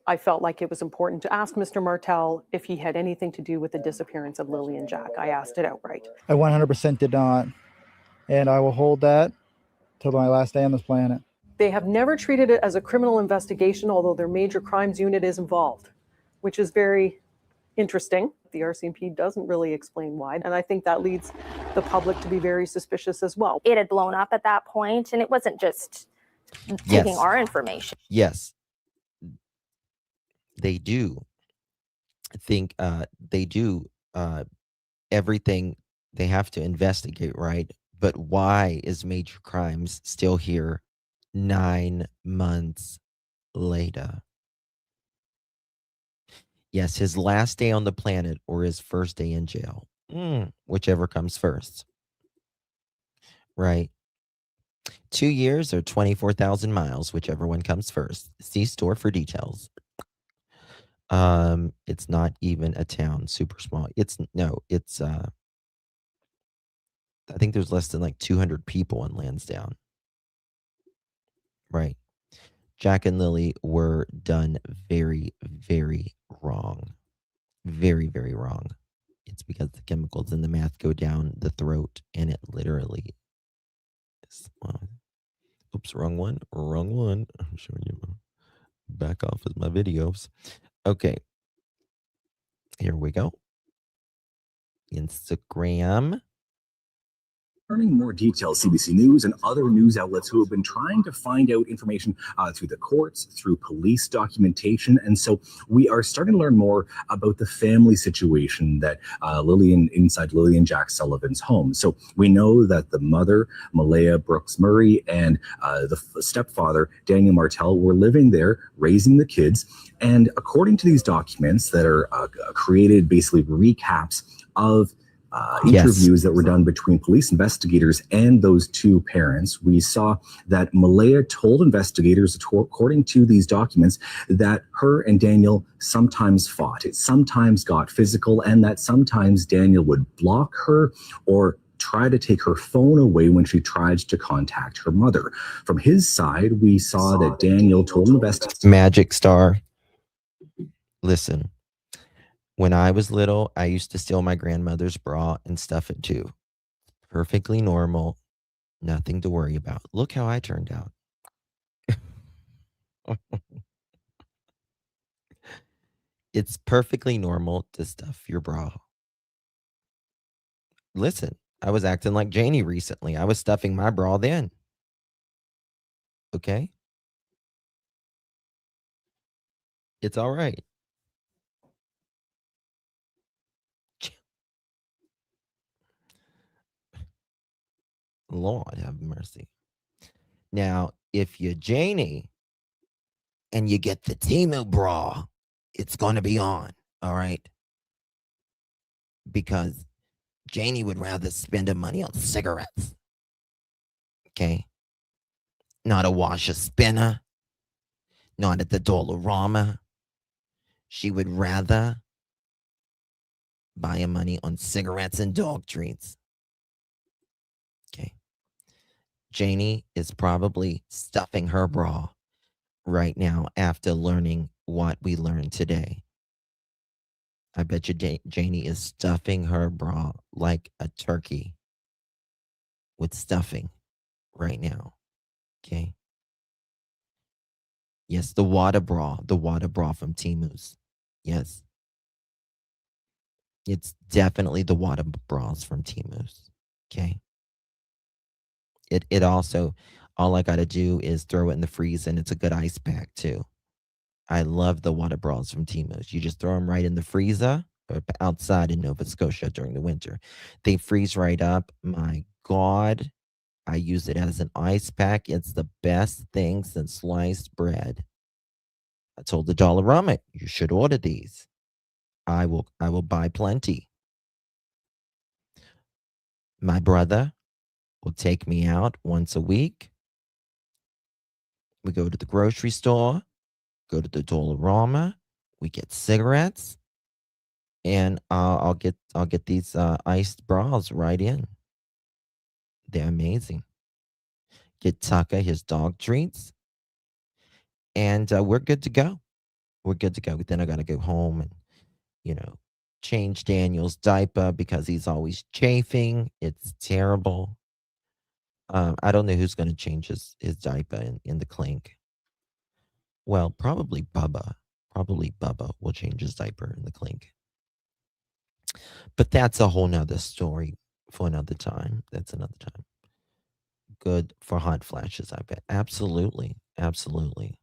I felt like it was important to ask Mr. Martell if he had anything to do with the disappearance of Lily and Jack. I asked it outright. I 100% did not. And I will hold that till my last day on this planet. They have never treated it as a criminal investigation, although their major crimes unit is involved, which is very interesting. The RCMP doesn't really explain why, and I think that leads the public to be very suspicious as well. It had blown up at that point, and it wasn't just taking our information. Yes. They do think everything they have to investigate, right? But why is major crimes still here 9 months later? Yes, his last day on the planet or his first day in jail. Whichever comes first. Right. 2 years or 24,000 miles, whichever one comes first. See store for details. It's not even a town, super small. It's I think there's less than like 200 people in Lansdowne. Right. Jack and Lily were done very, very wrong. Very, very wrong. It's because the chemicals in the meth go down the throat and it literally is. Oops, wrong one. I'm showing you. Back off with my videos. Okay. Here we go. Instagram. Learning more details, CBC News and other news outlets who have been trying to find out information through the courts, through police documentation. And so we are starting to learn more about the family situation that inside Lily and Jack Sullivan's home. So we know that the mother, Malehya Brooks-Murray, and the stepfather, Daniel Martell, were living there, raising the kids. And according to these documents that are created, basically recaps of interviews that were done between police investigators and those two parents, we saw that Malehya told investigators, according to these documents, that her and Daniel sometimes fought. It sometimes got physical, and that sometimes Daniel would block her or try to take her phone away when she tried to contact her mother. From his side, we saw that Daniel told investigators... Magic Star. Listen. When I was little, I used to steal my grandmother's bra and stuff it too. Perfectly normal. Nothing to worry about. Look how I turned out. It's perfectly normal to stuff your bra. Listen, I was acting like Janie recently. I was stuffing my bra then. Okay? It's all right. Lord have mercy. Now, if you're Janie and you get the Temu bra, it's going to be on, all right? Because Janie would rather spend her money on cigarettes. Okay? Not a washer spinner. Not at the Dollarama. She would rather buy her money on cigarettes and dog treats. Okay? Janie is probably stuffing her bra right now after learning what we learned today. I bet you Janie is stuffing her bra like a turkey with stuffing right now. Okay? Yes, the water bra from Temu's. Yes. It's definitely the water bras from Temu's. Okay? It also, all I got to do is throw it in the freezer, and it's a good ice pack too. I love the water bras from Temu's. You just throw them right in the freezer or outside in Nova Scotia during the winter. They freeze right up. My God, I use it as an ice pack. It's the best thing since sliced bread. I told the Dollarama, you should order these. I will buy plenty. My brother will take me out once a week. We go to the grocery store, go to the Dollarama, we get cigarettes, and I'll get these iced bras right in. They're amazing. Get Tucker his dog treats, and we're good to go. We're good to go. Then I gotta go home and, change Daniel's diaper because he's always chafing. It's terrible. I don't know who's gonna change his diaper in the clink. Well, probably Bubba. Probably Bubba will change his diaper in the clink. But that's a whole nother story for another time. That's another time. Good for hot flashes, I bet. Absolutely. Absolutely.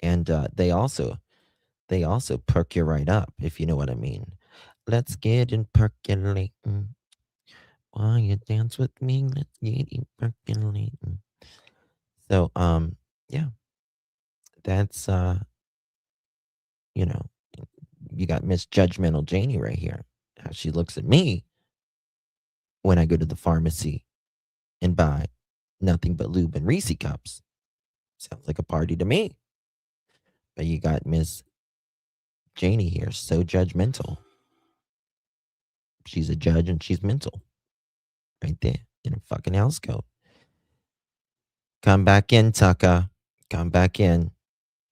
And they also perk you right up, if you know what I mean. Let's get in percolating. While you dance with me, let's get in percolating. So, yeah. That's you got Miss Judgmental Janie right here. How she looks at me when I go to the pharmacy and buy nothing but lube and Reese cups. Sounds like a party to me. But you got Miss Janie here, so judgmental. She's a judge and she's mental. Right there in a fucking house coat. Come back in, Tucker. Come back in.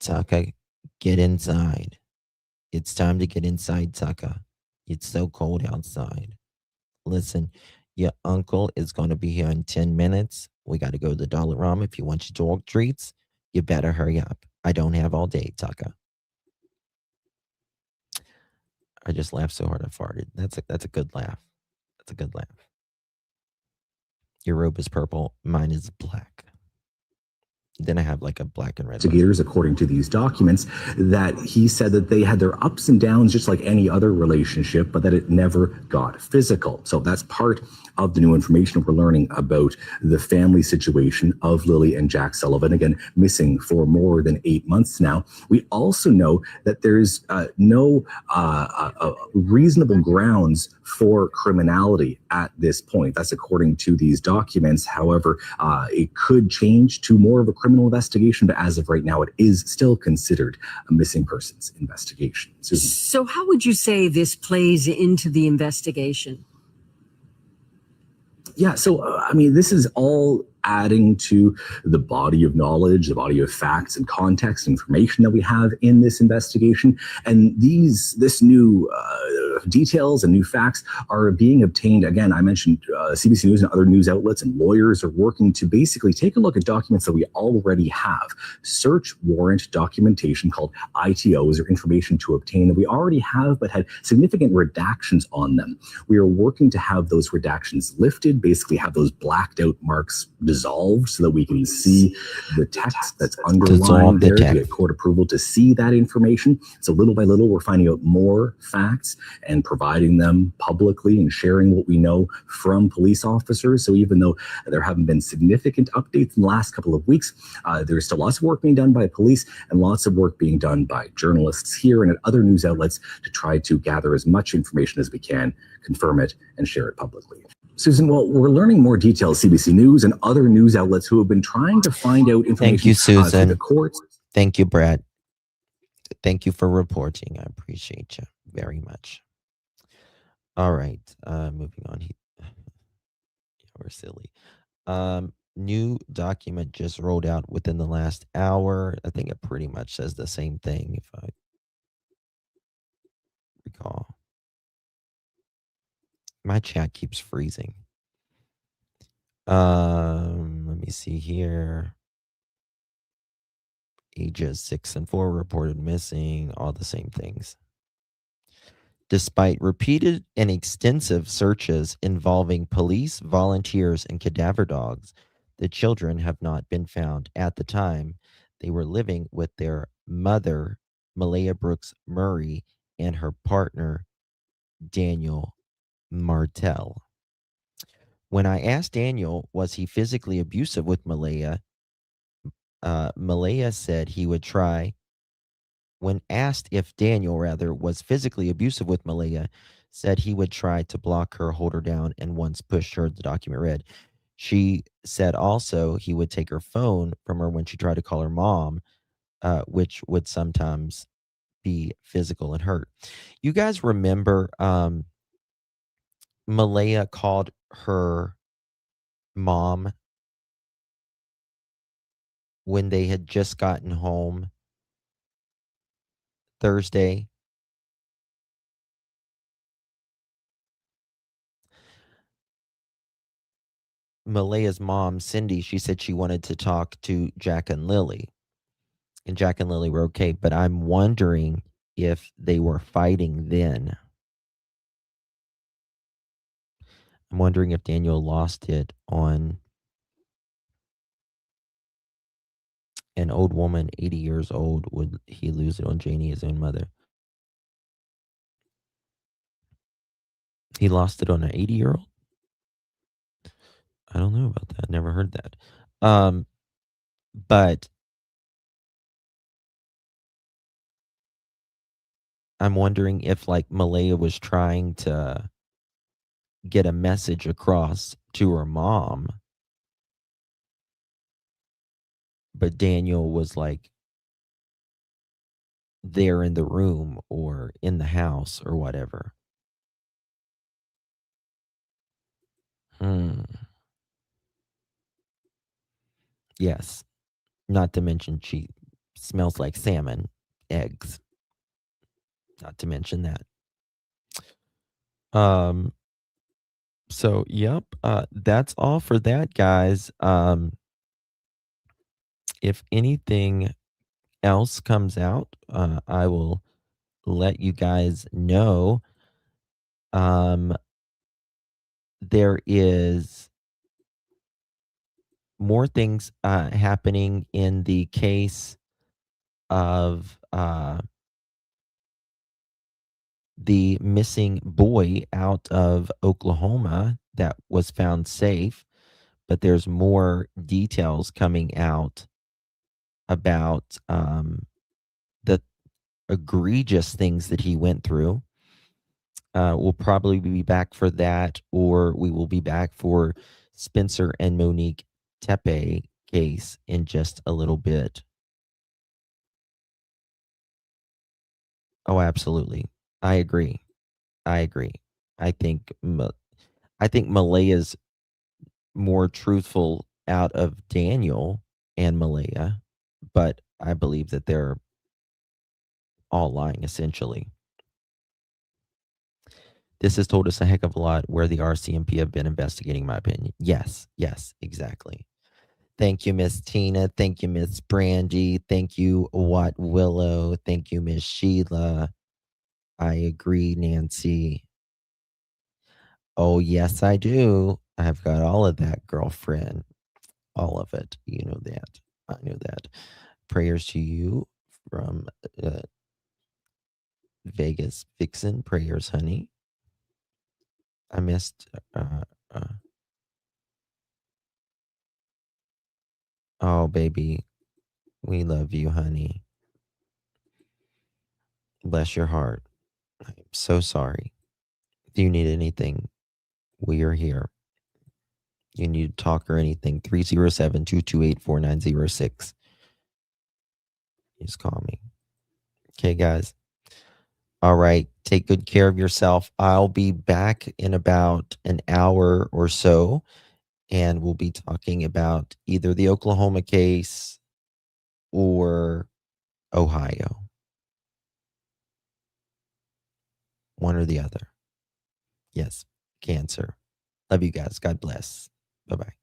Tucker, get inside. It's time to get inside, Tucker. It's so cold outside. Listen, your uncle is going to be here in 10 minutes. We got to go to the Dollarama. If you want your dog treats, you better hurry up. I don't have all day, Tucker. I just laughed so hard I farted. That's a good laugh. That's a good laugh. Your robe is purple. Mine is black. Then I have like a black and red. Investigators, according to these documents, that he said that they had their ups and downs just like any other relationship, but that it never got physical. So that's part of the new information we're learning about the family situation of Lilly and Jack Sullivan, again, missing for more than 8 months now. We also know that there's no reasonable grounds for criminality at this point. That's according to these documents. However, it could change to more of a criminal investigation, but as of right now, it is still considered a missing persons investigation. Susan. So how would you say this plays into the investigation? Yeah, so I mean, this is all adding to the body of knowledge, the body of facts and context information that we have in this investigation. And this new details and new facts are being obtained. Again, I mentioned CBC News and other news outlets and lawyers are working to basically take a look at documents that we already have. Search warrant documentation called ITOs, or information to obtain, that we already have but had significant redactions on them. We are working to have those redactions lifted, basically have those blacked out marks dissolved so that we can see the text that's underlying there to get court approval to see that information. So little by little, we're finding out more facts and providing them publicly and sharing what we know from police officers. So even though there haven't been significant updates in the last couple of weeks, there's still lots of work being done by police and lots of work being done by journalists here and at other news outlets to try to gather as much information as we can, confirm it, and share it publicly. Susan, well, we're learning more details. CBC News and other news outlets who have been trying to find out information. Thank you, Susan. The courts. Thank you, Brad. Thank you for reporting. I appreciate you very much. All right, moving on. We're silly. New document just rolled out within the last hour. I think it pretty much says the same thing, if I recall. My chat keeps freezing. Let me see here. Ages 6 and 4 reported missing, all the same things. Despite repeated and extensive searches involving police, volunteers, and cadaver dogs, the children have not been found. At the time, they were living with their mother, Malehya Brooks-Murray, and her partner, Daniel Martell. When I asked Daniel, was he physically abusive with Malehya, Malehya said he would try. When asked if Daniel, rather, was physically abusive with Malehya, said he would try to block her, hold her down, and once pushed her, the document read. She said also he would take her phone from her when she tried to call her mom, which would sometimes be physical and hurt. You guys remember Malehya called her mom when they had just gotten home Thursday? Malehya's mom, Cindy, she said she wanted to talk to Jack and Lilly. And Jack and Lilly were okay, but I'm wondering if they were fighting then. I'm wondering if Daniel lost it on an old woman, 80 years old. Would he lose it on Janie, his own mother? He lost it on an 80-year-old? I don't know about that. Never heard that. But I'm wondering if like Malehya was trying to get a message across to her mom, but Daniel was like there in the room or in the house or whatever. Yes. Not to mention she smells like salmon, eggs. Not to mention that. So yep, that's all for that, guys. If anything else comes out, I will let you guys know. There is more things happening in the case of the missing boy out of Oklahoma that was found safe, but there's more details coming out about the egregious things that he went through. We'll probably be back for that, or we will be back for Spencer and Monique Tepe case in just a little bit. Oh, absolutely. I agree. I think Malehya's more truthful out of Daniel and Malehya, but I believe that they're all lying essentially. This has told us a heck of a lot where the RCMP have been investigating, in my opinion. Yes, exactly. Thank you, Miss Tina. Thank you, Miss Brandy. Thank you, Watt Willow. Thank you, Miss Sheila. I agree, Nancy. Oh, yes, I do. I've got all of that, girlfriend. All of it. You know that. I know that. Prayers to you from Vegas Vixen. Prayers, honey. I missed. Oh, baby. We love you, honey. Bless your heart. I'm so sorry. If you need anything, we are here. You need to talk or anything, 307-228-4906. Just call me. Okay, guys. All right. Take good care of yourself. I'll be back in about an hour or so, and we'll be talking about either the Oklahoma case or Ohio. One or the other. Yes, cancer. Love you guys. God bless. Bye-bye.